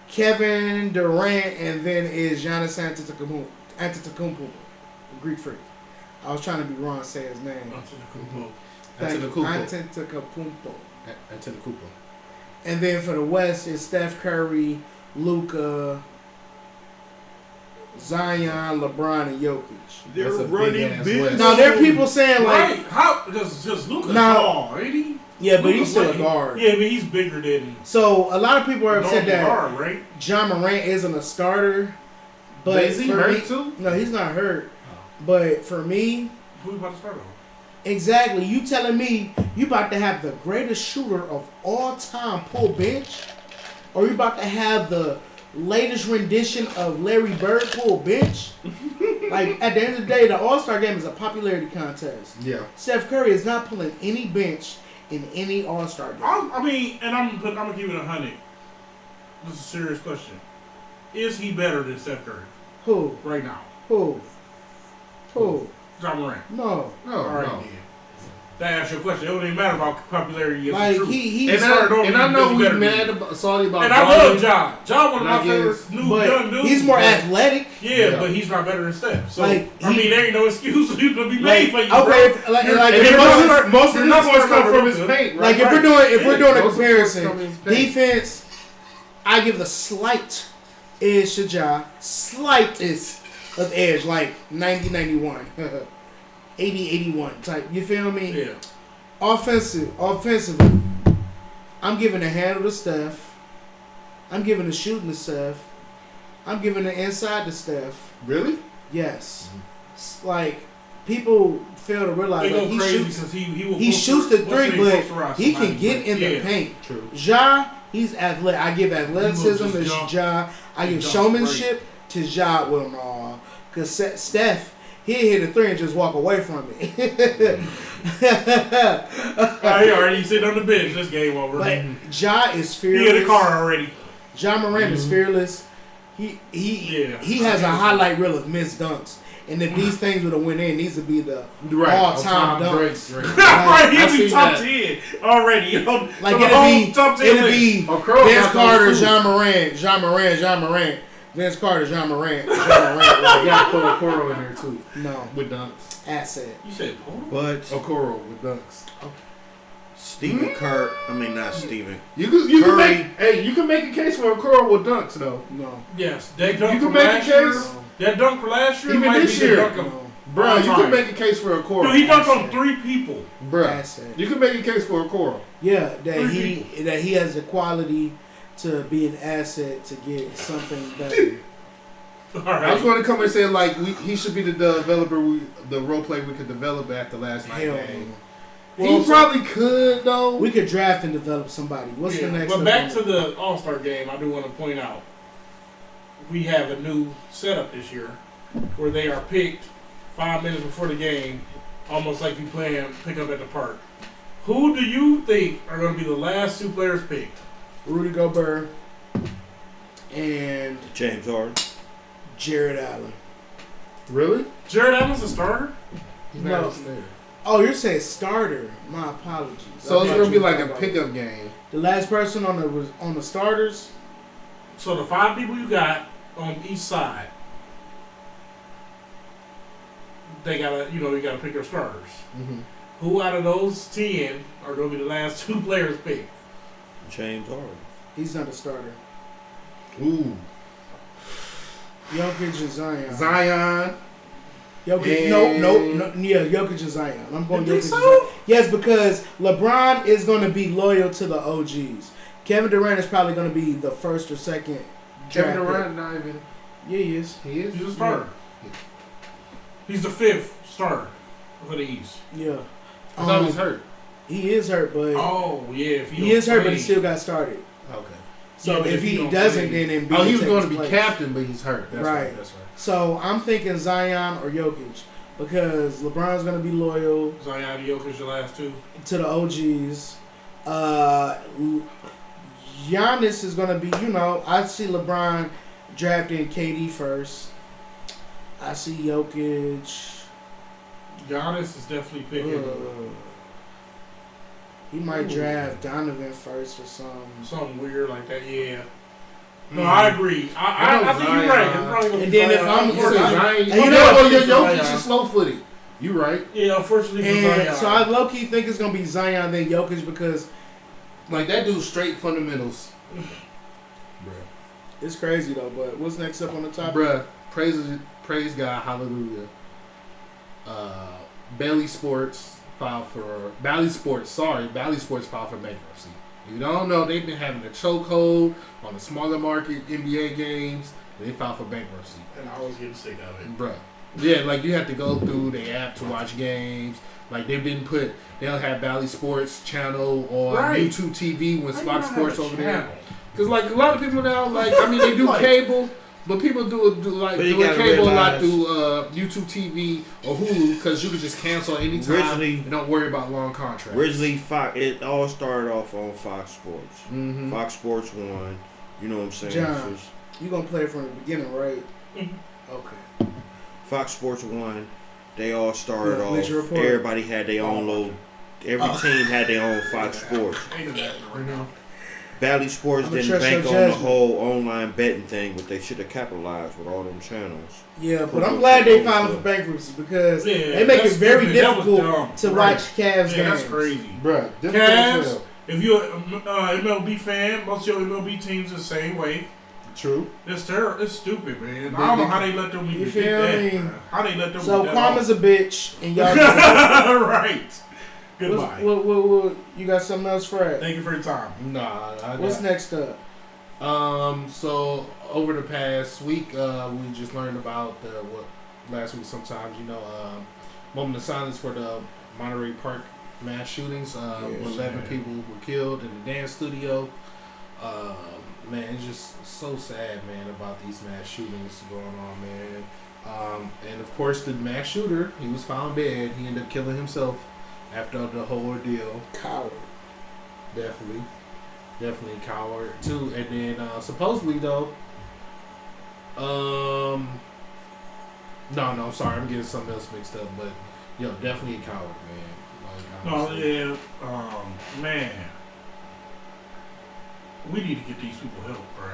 Kevin Durant, and then is Giannis Antetokounmpo, the Greek Freak. I was trying to be wrong, say his name. Antetokounmpo. And then for the West is Steph Curry, Luka, Zion, LeBron, and Jokic. They're running big. Now there are people saying like, how does Luka tall, ain't he? Yeah, but he's still a guard. Yeah, but he's bigger than. So a lot of people are upset that guard, right? John Morant isn't a starter. But is he hurt too? No, he's not hurt. But for me, who you about to start on? Exactly. You telling me you about to have the greatest shooter of all time pull bench? Or you about to have the latest rendition of Larry Bird pull bench? Like, at the end of the day, the All-Star game is a popularity contest. Yeah. Steph Curry is not pulling any bench in any All-Star game. I'm going to give it 100. This is a serious question. Is he better than Steph Curry? Who? Right now. Who? John Morant. No. All right, no. to ask you a question. It don't even matter about popularity. Like and I know we mad about Saudi about. And I love John. John, one of my favorite young dudes. He's more athletic. Yeah, but he's not better than Steph. So like, there ain't no excuse for you to be made for you. Okay, most of his points come from his paint. Like if we're doing a comparison, defense, I give the slight edge to Ja, slightest of edge, like 90-91, 80-81 type. You feel me? Yeah. Offensively, I'm giving the handle to Steph. I'm giving the shooting to Steph. I'm giving the inside to Steph. Really? Yes. Like people fail to realize like he shoots the three, but he can get in the paint. True. Ja, he's athletic. I give athleticism to Ja. I give showmanship to Ja. Well, no, because Steph, he'll hit a three and just walk away from it. He already sit on the bench. This game over. But Ja is fearless. He in the car already. Ja Morant is fearless. He has a highlight reel of missed dunks. And if these things would have went in, these would be the all-time dunks. Right, he'll be top 10 already. Like it'd be Vince Carter, Ja Morant, Vince Carter, Ja Morant. You got to put Okoro in there too. No, with dunks. Asset. You said but Okoro with dunks. Stephen Kerr. I mean, not Stephen. You can make a case for Okoro with dunks though. No. Yes, that dunk you can from make last a case. Year, that dunk from last year Even might this be year. the dunk of Bro, you can make a case for Okoro. Dude, he dunked on 3 people. Bro, you can make a case for Okoro. Yeah, that he has the quality to be an asset to get something better. Right. I was going to come and say like he should be the developer, the role player we could develop after last night game. Well, he probably could though. We could draft and develop somebody. What's the next? But back to the All-Star game, I do want to point out we have a new setup this year where they are picked 5 minutes before the game, almost like you playing pickup at the park. Who do you think are going to be the last 2 players picked? Rudy Gobert and James Harden. Jared Allen. Really? Jared Allen's a starter? He's not a starter. Oh, you're saying starter. My apologies. So it's gonna be like a pickup game. The last person on the starters. So the 5 people you got on each side, they gotta, you gotta pick your starters. Mm-hmm. Who out of those 10 are gonna be the last 2 players picked? James Harden. He's not a starter. Ooh. Jokic and Zion. Jokic. No. Yeah, Jokic and Zion. I'm going Jokic and so? Zion. Yes, because LeBron is going to be loyal to the OGs. Kevin Durant is probably going to be the first or second. Kevin Durant not even. Yeah, he is. He's a starter. Yeah. He's the 5th starter for the East. Yeah. I thought he was hurt. He is hurt, but he is hurt, but he still got started. Okay. So if he doesn't, then Embiid he was going to be place. Captain, but he's hurt. That's right. That's right. So I'm thinking Zion or Jokic because LeBron's going to be loyal. Zion and Jokic, the last 2 to the OGs. Giannis is going to be, I see LeBron drafting KD first. I see Jokic. Giannis is definitely picking. He might draft Donovan first or something weird like that. Yeah. No, I agree. I think you're right. And then if I'm Jokic is slow footed. You right. Yeah, unfortunately for Zion. So I low key think it's gonna be Zion then Jokic because like that dude's straight fundamentals. Bruh. It's crazy though, but what's next up on the top? Bruh. Praise God, hallelujah. Bally Sports filed for bankruptcy. You don't know, they've been having a chokehold on the smaller market NBA games. They filed for bankruptcy. And I was getting sick of it. Bruh. Yeah, like you have to go through the app to watch games. Like they'll have Bally Sports channel on YouTube TV when Fox Sports over there. Because like a lot of people now, they do cable. But people do cable a lot through YouTube TV or Hulu because you can just cancel anytime and don't worry about long contracts. Originally, it all started off on Fox Sports. Mm-hmm. Fox Sports 1. You know what I'm saying? John, you going to play it from the beginning, right? Mm-hmm. Okay. Fox Sports 1, they all started off. Everybody had their own little every team had their own Fox Sports. Ain't nothing happening right now. Bally Sports I'ma didn't trust bank your on the judgment. whole online betting thing, but they should have capitalized with all them channels. Yeah, but I'm glad they filed for bankruptcy because Yeah, they make it that's very stupid. That was difficult dumb. to Right. watch Cavs Yeah, games. that's crazy. Bruh, difficult as Cavs, hell. if you're an MLB fan, most of your MLB teams the same way. True. It's terrible. It's stupid, man. I don't know how they let them You even feel get me? that. Bro. How they let them So get that karma's off. a bitch, and y'all. Just, Right. Goodbye. what, you got something else, Fred? Thank you for your time. Nah, What's next up? So over the past week, we just learned about what last week. Sometimes moment of silence for the Monterey Park mass shootings. Where 11 people were killed in the dance studio. Man, it's just so sad, man, about these mass shootings going on, man. And of course, the mass shooter, he was found dead. He ended up killing himself after the whole ordeal. Coward. Definitely a coward too. And then supposedly though, no, I'm sorry, I'm getting something else mixed up. But definitely a coward, man. Like, No, honestly. yeah, man. We need to get these people help, bro.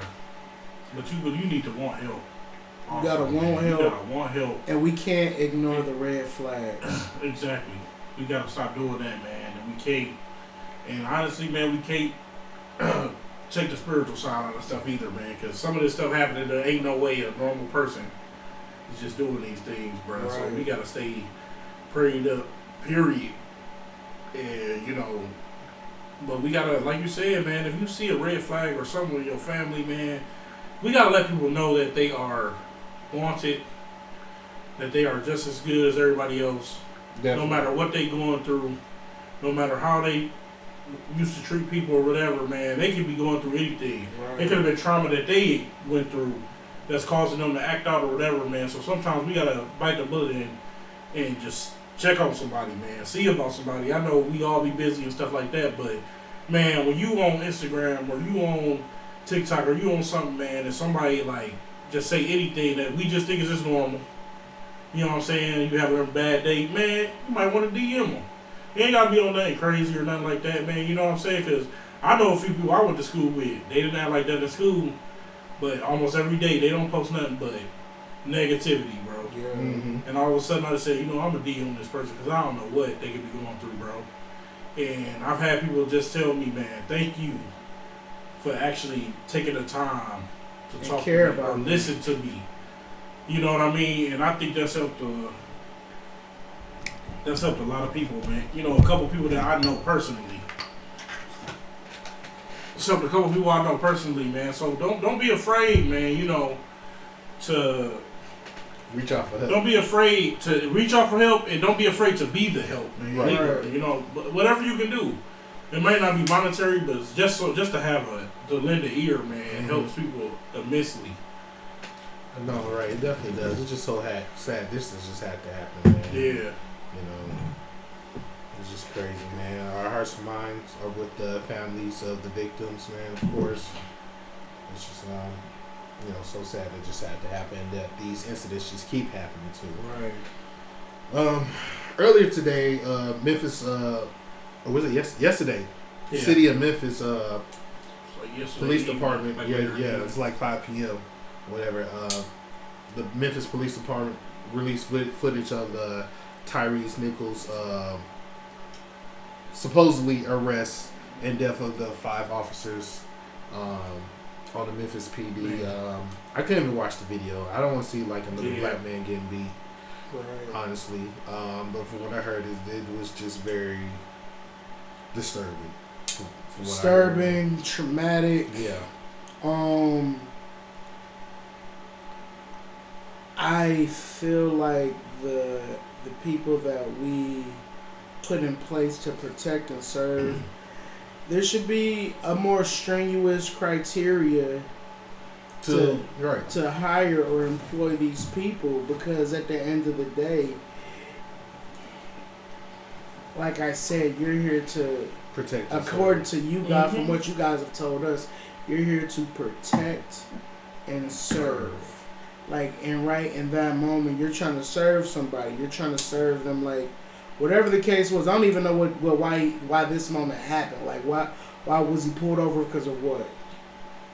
But you need to want help. You gotta want man. help. You gotta want help. And we can't ignore the red flags. Exactly. We gotta stop doing that, man. And we can't. And honestly, man, we can't take the spiritual side out of stuff either, man. Because some of this stuff happening, there ain't no way a normal person is just doing these things, bro. So Right. we gotta stay prayed up, period. And but we gotta, like you said, man. If you see a red flag or someone in your family, man, we gotta let people know that they are wanted, that they are just as good as everybody else. Definitely. No matter what they going through, no matter how they used to treat people or whatever, man, they could be going through anything. It could have been trauma that they went through that's causing them to act out or whatever, man. So sometimes we gotta bite the bullet and just check on somebody, man. See about somebody. I know we all be busy and stuff like that, but man, when you on Instagram or you on TikTok or you on something, man, and somebody like just say anything that we just think is just normal. You know what I'm saying? You having a bad day, man, you might want to DM them. You ain't got to be on nothing crazy or nothing like that, man. You know what I'm saying? Because I know a few people I went to school with. They didn't act like that in school, but almost every day they don't post nothing but negativity, bro. Yeah. Mm-hmm. And all of a sudden I just say, I'm going to DM this person because I don't know what they could be going through, bro. And I've had people just tell me, man, thank you for actually taking the time to And talk care to me or about me. listen to me. You know what I mean? And I think that's helped a lot of people, man. A couple people that I know personally. A couple people I know personally, man. So don't be afraid, man, to Reach out for help. don't be afraid to reach out for help, and don't be afraid to be the help, man. Right. Either, but whatever you can do. It might not be monetary, but it's just to have to lend an ear, man, helps people immensely. No, right. It definitely does. It's just so sad. This has just had to happen, man. Yeah. It's just crazy, man. Our hearts and minds are with the families of the victims, man. Of course, it's just so sad it just had to happen. That these incidents just keep happening too. Right. Earlier today, Memphis, or was it yesterday? Yeah. City of Memphis, It's like yesterday police evening, department. like Yeah, later yeah. evening. It's like 5 p.m. Whatever. The Memphis Police Department released footage of the Tyrese Nichols supposedly arrest and death of the 5 officers on the Memphis PD. I couldn't even watch the video. I don't want to see like a little black man getting beat. Right. Honestly, but from what I heard, it was just very disturbing. From what I heard. Disturbing, traumatic. Yeah. I feel like the people that we put in place to protect and serve, there should be a more strenuous criteria to hire or employ these people, because at the end of the day, like I said, you're here to protect. according to you guys, from what you guys have told us, you're here to protect and serve. Like, and right in that moment, you're trying to serve somebody. You're trying to serve them like whatever the case was, I don't even know why this moment happened. Like, why was he pulled over because of what?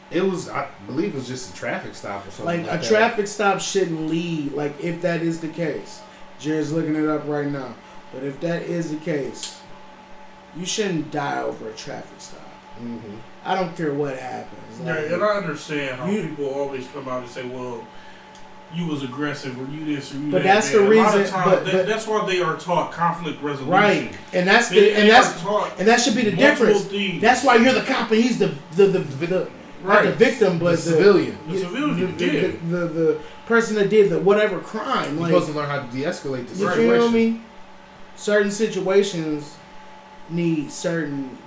It was, I believe, it was just a traffic stop or something. Like a traffic stop shouldn't lead. Like, if that is the case, Jared's looking it up right now. But if that is the case, you shouldn't die over a traffic stop. Mm-hmm. I don't care what happens. Like, Like, and I understand how people always come out and say, "Well, you was aggressive, or you this, or you but that." that's the A lot of reason. times, But that's why they are taught conflict resolution. right, and that's They that should be the difference. things. That's why you're the cop and he's the not the victim, but the civilian. The civilian, the person that did the whatever crime. You're Like, supposed to learn how to de-escalate the you situation. feel me? Certain situations need certain,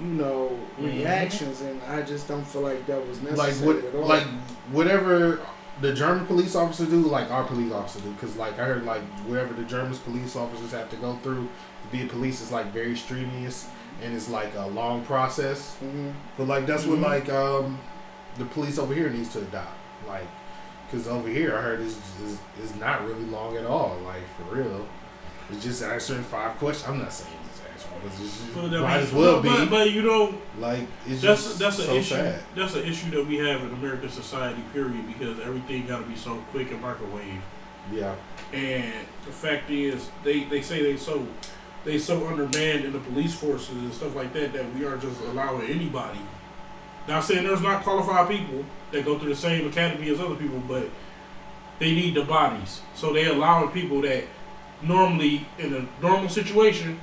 reactions, and I just don't feel like that was necessary at all. Like whatever the German police officers do, like our police officers do, because like I heard like wherever the German police officers have to go through to be a police is like very strenuous and it's like a long process. Mm-hmm. But like that's what like the police over here needs to adopt, like because over here I heard is not really long at all, like for real. It's just answering 5 questions. I'm not saying it's answering, but it's just, might as well be. But like it's that's an so issue. sad. That's an issue that we have in American society, period, because everything got to be so quick and microwave. Yeah. And the fact is, they say they so undermanned in the police forces and stuff like that we are just allowing anybody. Not saying there's not qualified people that go through the same academy as other people, but they need the bodies. So they allowing people that normally in a normal situation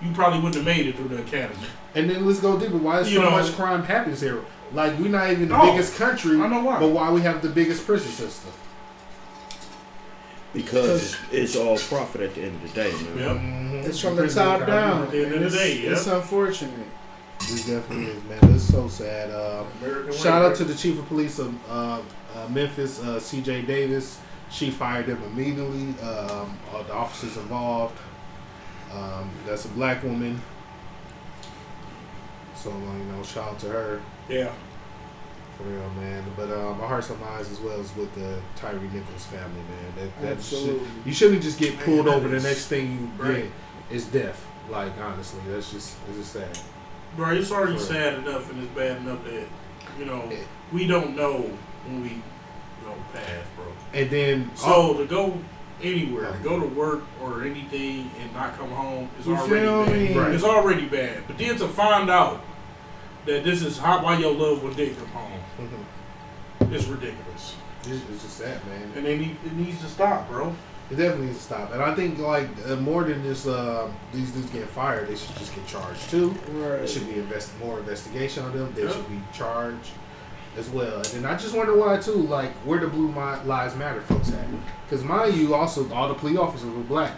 you probably wouldn't have made it through the academy. And then let's go deeper. Why is so much crime happens here? Like we're not even the biggest country. I know why. But why we have the biggest prison system? Because it's all profit at the end of the day, man. Yep. Mm-hmm. It's from the top down. At the end of the day, It's unfortunate. It definitely is, man. It's so sad. Shout out to the chief of police of Memphis, C.J. Davis. She fired him immediately. All the officers involved. That's a black woman. So, shout out to her. Yeah. For real, man. But my heart's and minds as well as with the Tyree Nichols family, man. Absolutely. You shouldn't just get pulled over. The is- next thing you right. get is death. Like, honestly, it's just sad. Bro, it's already Right. sad enough and it's bad enough that, we don't know when we go past, bro. And then So to go anywhere, to go to work or anything and not come home is You already feel bad. me? Right. It's already bad. But then to find out that this is why your loved one didn't come home, it's ridiculous. it's just sad, man. And it needs to stop, bro. It definitely needs to stop. And I think more than just these dudes getting fired, they should just get charged too. Right. There should be more investigation on them. They Yep. should be charged as well. And I just wonder why too. Like where the Blue Lives Matter folks at? Because mind you, also all the police officers were black,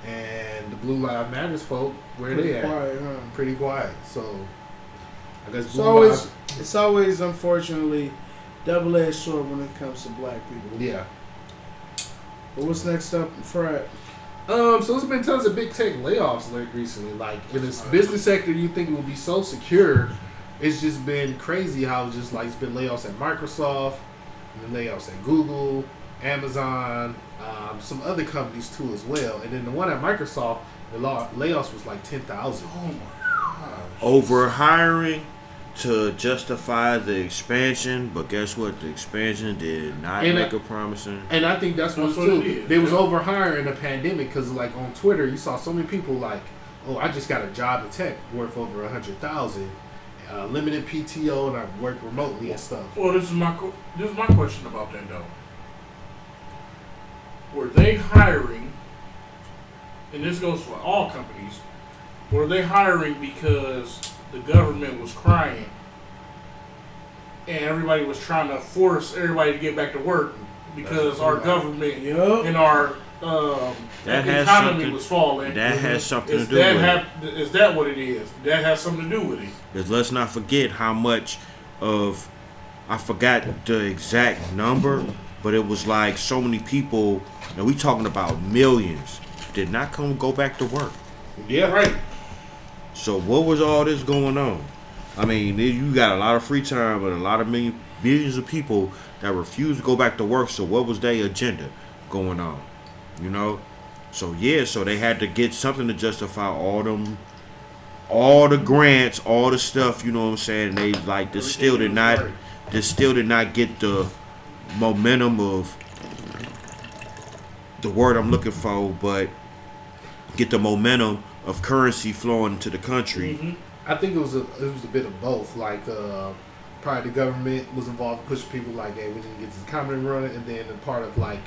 and the Blue Lives Matters folk, where they at? Quiet, huh? Pretty quiet. So I guess It's always unfortunately double-edged sword when it comes to black people. Yeah. But what's next up, Fred? So there's been tons of big tech layoffs recently. Like in this business sector, you think it would be so secure. It's just been crazy how it's been layoffs at Microsoft, and then layoffs at Google, Amazon, some other companies too as well. And then the one at Microsoft, the layoffs was like 10,000. Oh my God. Over hiring to justify the expansion, but guess what? The expansion did not make a promising. And I think that's what That's what too. it is, They was yeah. over hiring the pandemic because like on Twitter, you saw so many people like, oh, I just got a job in tech worth over 100,000, limited PTO, and I work remotely and stuff. Well, this is my question about that though. Were they hiring? And this goes for all companies. Were they hiring because the government was crying and everybody was trying to force everybody to get back to work because our government and our economy was falling? That has something to do that with it. Is that what it is? That has something to do with it. Because let's not forget how much of, I forgot the exact number, but it was like so many people, and we talking about millions, did not go back to work. Yeah, Right. So what was all this going on? I mean, you got a lot of free time, but a lot of millions of people that refuse to go back to work. So what was their agenda going on? So they had to get something to justify all the grants, all the stuff. You know what I'm saying? They like this still did not get the momentum of the word I'm looking for, but get the momentum of currency flowing to the country. Mm-hmm. I think it was a bit of both. Like probably the government was involved pushing people like, hey, we didn't get this economy running, and then the part of like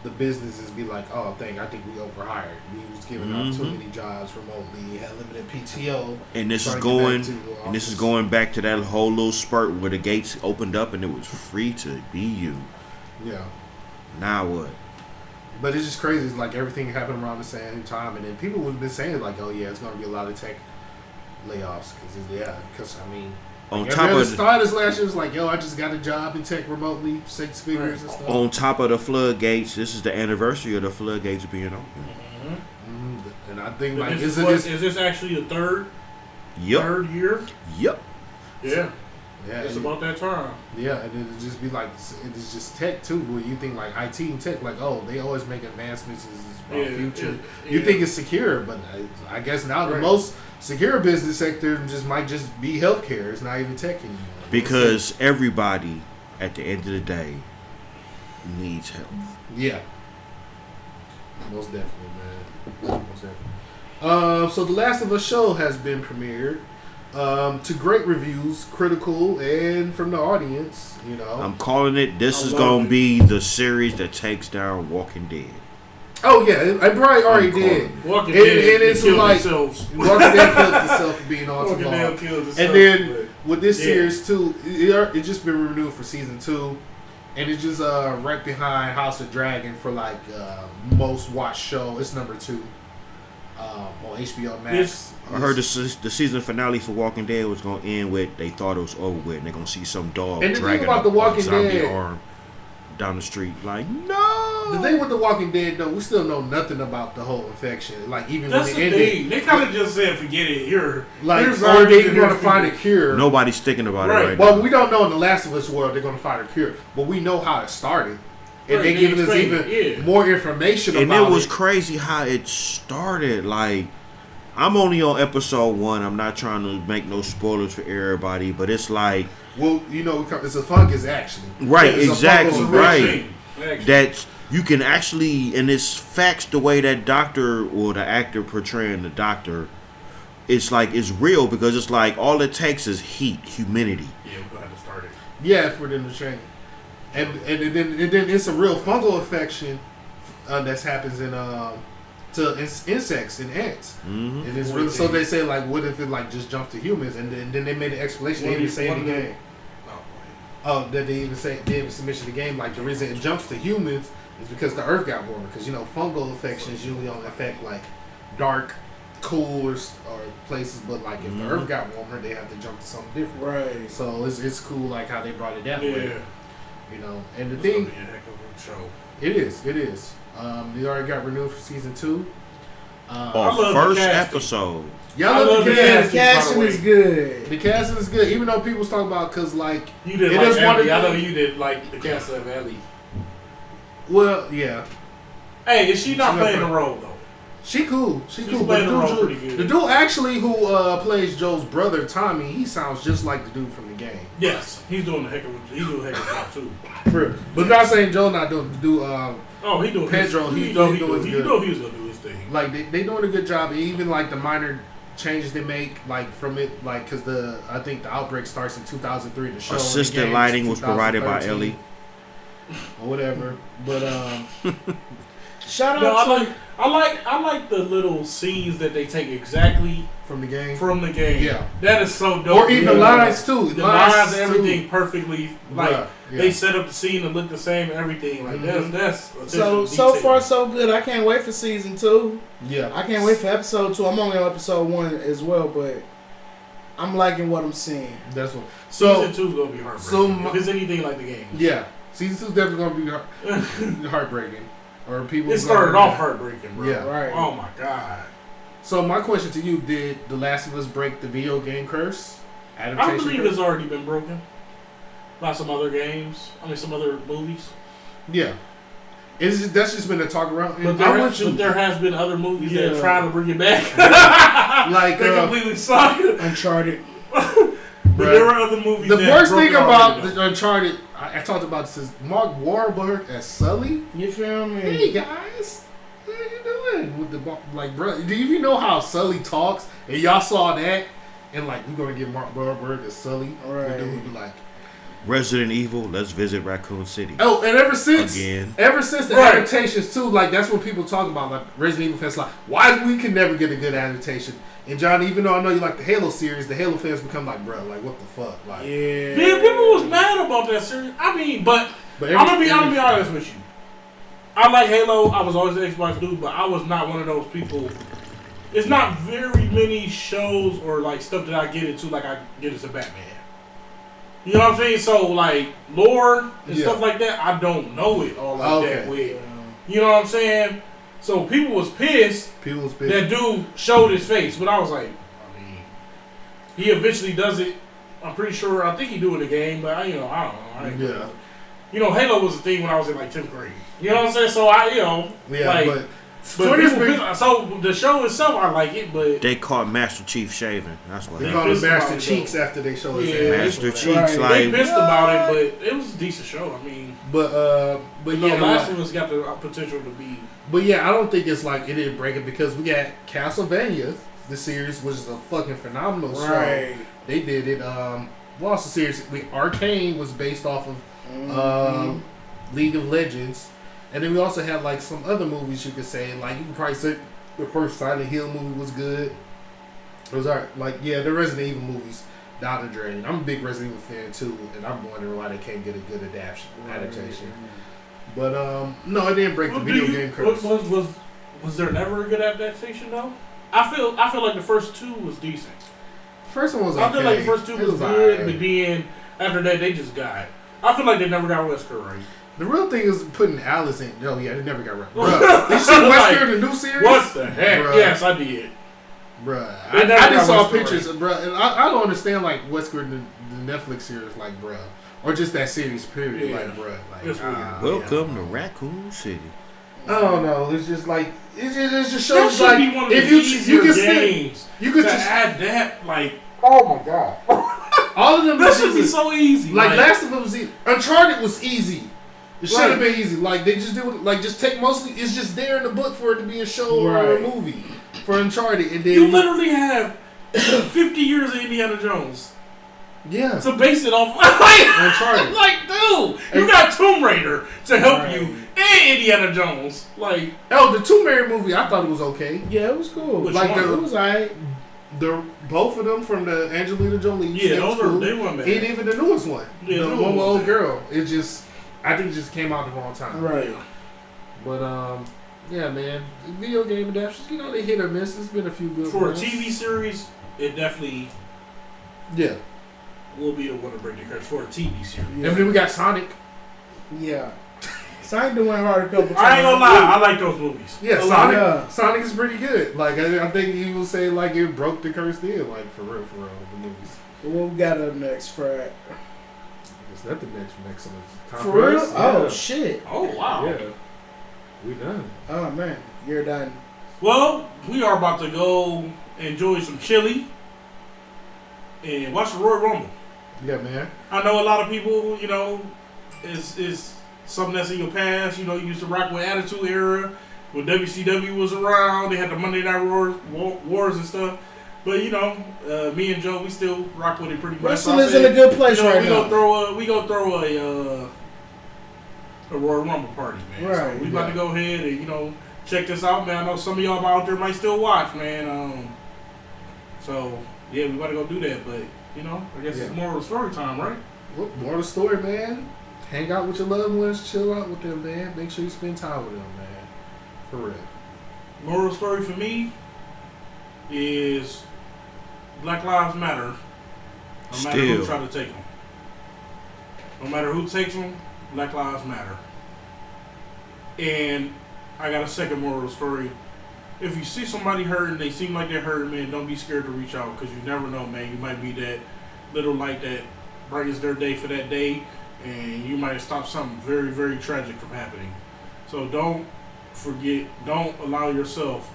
the businesses be like, oh, I think we overhired. We was giving out too many jobs remotely, had limited PTO. And this is going back to that whole little spurt where the gates opened up and it was free to be you. Yeah. Now what? But it's just crazy. It's like everything happened around the same time, and then people have been saying like, oh yeah, it's going to be a lot of tech layoffs because I mean. On Like, top of the starters last year was like, yo, I just got a job in tech remotely, 6 figures and stuff. On top of the floodgates, this is the anniversary of the floodgates being open. Mm-hmm. And I think like, is this actually the third year? Yep. Yeah. Yeah, it's about that time. Yeah, and it'll just be like, it's just tech too, where you think like IT and tech, like, oh, they always make advancements in the future. You think it's secure, but I guess now the most secure business sector might just be healthcare. It's not even tech anymore. Because everybody, at the end of the day, needs help. Yeah. Most definitely, man. Most definitely. So The Last of Us show has been premiered. To great reviews, critical, and from the audience, you know. I'm calling it. This is going to be the series that takes down Walking Dead. Oh yeah, I probably already did. Walking Dead, it's like Walking Dead killed itself for being on too long. And then with this series too, it just been renewed for season 2, and it's just right behind House of Dragon for like most watched show. It's number 2 on HBO Max. I heard the season finale for Walking Dead was gonna end with they thought it was over with, and they're gonna see some dog dragging about the Walking zombie Dead arm down the street. Like, no. The thing with the Walking Dead, though, we still know nothing about the whole infection. Like, even that's when it the ended, thing. They kind of just said, "Forget it." Here, like, or they're going to find a cure. Nobody's thinking about it right well, now. we don't know in the Last of Us world they're going to find a cure, but we know how it started, and they're giving us even more information about it. And it was crazy how it started. Like, I'm only on episode 1. I'm not trying to make no spoilers for everybody, but it's like, well, you know, it's a fungus actually. Right, it's exactly, right. Actually. That you can actually, and it's facts the way that doctor or the actor portraying the doctor, it's like it's real because it's like all it takes is heat, humidity. Yeah, we're gonna have to start it. Yeah, for them to change, and then it's a real fungal infection that happens in to insects and ants, and it's really, so they say like, what if it like just jumps to humans, and then they made an explanation. They even say in the game. That they even say they even submission the game like the reason it jumps to humans is because the earth got warmer, because you know fungal infections usually don't affect like dark, cool or places, but like if the earth got warmer they have to jump to something different. Right. So it's cool like how they brought it that way. You know, and the thing, gonna be a heck of a show. It is. They already got renewed for season 2. First episode. Y'all love the cast. The casting is good. The casting is good, even though people's talking about because like you did like Ellie. I know you did like the cast of Ellie. Well, yeah. Hey, is she not playing the role though? She cool. She's cool. Playing the role pretty good. The dude actually who plays Joe's brother Tommy, he sounds just like the dude from the game. Yes, he's doing a heck of a job too. But not saying Joe not doing do. He doing Pedro. He doing good. He know he was gonna do his thing. Like they doing a good job. Even like the minor changes they make, like from it, like because I think the outbreak starts in 2003. The show assistant lighting was provided by Ellie, or whatever. But shout out to I like the little scenes that they take exactly from the game. Yeah, that is so dope. Or even lines too. The lines, everything perfectly. Like Yeah. they set up the scene and look the same and everything. Like that's so far so good. I can't wait for season 2. Yeah, I can't wait for episode 2. I'm only on episode 1 as well, but I'm liking what I'm seeing. That's what. Season 2 is gonna be heartbreaking. If it's anything like the game. Yeah, season 2 is definitely gonna be heartbreaking. Or people. It started off heartbreaking, bro. Yeah, right. Oh my god. So my question to you: did The Last of Us break the video game curse? I believe it's already been broken by some other games. Some other movies. Yeah. That's just been a talk around. But there has been other movies that try to bring it back. Like they completely suck. Uncharted. But there were other movies. The worst thing about the Uncharted, I talked about this, is Mark Wahlberg as Sully. You feel me? Hey guys, how you doing? With the like, bro, do you even know how Sully talks? And y'all saw that, and like, we're gonna get Mark Wahlberg as Sully. Right. The dude would be like, Resident Evil, let's visit Raccoon City. oh, and ever since the Right. adaptations too, like that's what people talk about. Like Resident Evil fans, like why we can never get a good adaptation. And John, even though I know you like the Halo series, the Halo fans become like, bro, like what the fuck, like Yeah. People was mad about that series. I mean, but I'm gonna be honest with you. I like Halo. I was always an Xbox dude, but I was not one of those people. It's not very many shows or like stuff that I get into like I get into Batman. You know what I'm saying? So like lore and stuff like that, I don't know it all like that way. You know what I'm saying? So people was pissed. That dude showed his face, but I was like, I mean, he eventually does it. I'm pretty sure. I think he do in the game, but I don't know. Halo was a thing when I was in like 10th grade. You know what I'm saying? So so the show itself, I like it, but they caught Master Chief shaving. That's what they called him Master Cheeks after they showed his Master Cheeks. Like, they pissed about it, but it was a decent show. I mean, but Last of Us got the potential to be. But yeah, I don't think it's like it didn't break it because we got Castlevania, the series, which is a fucking phenomenal show. They did it. Lost the series. Arcane was based off of League of Legends. And then we also had like some other movies you could say. Like you can probably say the first Silent Hill movie was good. It was alright. Like the Resident Evil movies down the drain. I'm a big Resident Evil fan too, and I'm wondering why they can't get a good adaptation. But no, it didn't break the video game curse. Was there never a good adaptation though? I feel like the first two was decent. The first one was okay. I feel like the first two was good, but then after that they just got. I feel like they never got Wesker right. The real thing is putting Alice in. Oh yeah, they never got right. Bruh, did you see Wesker in the new series? What the heck? Bruh. Yes, I did. Bruh, I just saw pictures, bruh, and I don't understand like Wesker in the Netflix series, like bruh, or just that series period, like bruh, like welcome to Raccoon City. I don't know. It's just like it just that shows should like be one of if the you can games, you could to just add that like. Oh my god! All of them. That should be so easy. Like Last of Us was easy. Uncharted was easy. It should have been easy. Like they just do it. Like just take mostly. It's just there in the book for it to be a show or a movie for Uncharted, and then you literally have 50 years of Indiana Jones. Yeah. To base it off Uncharted. Like, dude, you got Tomb Raider to help you and Indiana Jones. Like, the Tomb Raider movie, I thought it was okay. Yeah, it was cool. Which like it was alright. Both of them from the Angelina Jolie. Yeah, they weren't bad. And even the newest one. Yeah, the one with old girl. It just, I think it just came out the wrong time. Right. But, yeah, man. Video game adaptations, they hit or miss. There's been a few good For ones. a TV series, it definitely will be the one to break the curse for a TV series. Yeah. And then we got Sonic. Yeah. Sonic done went hard a couple times. I ain't gonna lie, I like those movies. Yeah, Sonic is pretty good. Like, I think he will say, like, it broke the curse deal. Like, for real, the movies. What we got up next, Fred? Is that the next one? For real? Yeah. Oh, shit. Oh, wow. Yeah. We done. Oh, man. You're done. Well, we are about to go enjoy some chili and watch the Royal Rumble. Yeah, man. I know a lot of people, is something that's in your past. You used to rock with Attitude Era when WCW was around. They had the Monday Night Wars and stuff. But me and Joe, we still rock with it pretty much. Wrestling is in a good place right now. We gonna throw a Royal Rumble party, man. Right. So we about to go ahead and check this out, man. I know some of y'all out there might still watch, man. So yeah, we about to go do that. But I guess it's more of a story time, right? Look, more of the story, man. Hang out with your loved ones, chill out with them, man. Make sure you spend time with them, man. For real. Moral story for me is Black Lives Matter. No matter who try to take them. No matter who takes them, Black Lives Matter. And I got a second moral story. If you see somebody hurting, they seem like they're hurting, man, don't be scared to reach out because you never know, man. You might be that little light that brightens their day for that day. And you might stop something very, very tragic from happening. So don't forget. Don't allow yourself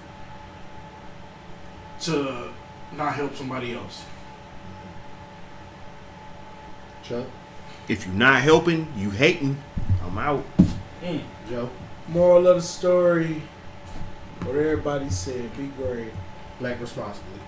to not help somebody else. Chuck, If you're not helping, you hating. I'm out. Joe, Moral of the story, what everybody said, be great. black responsibly.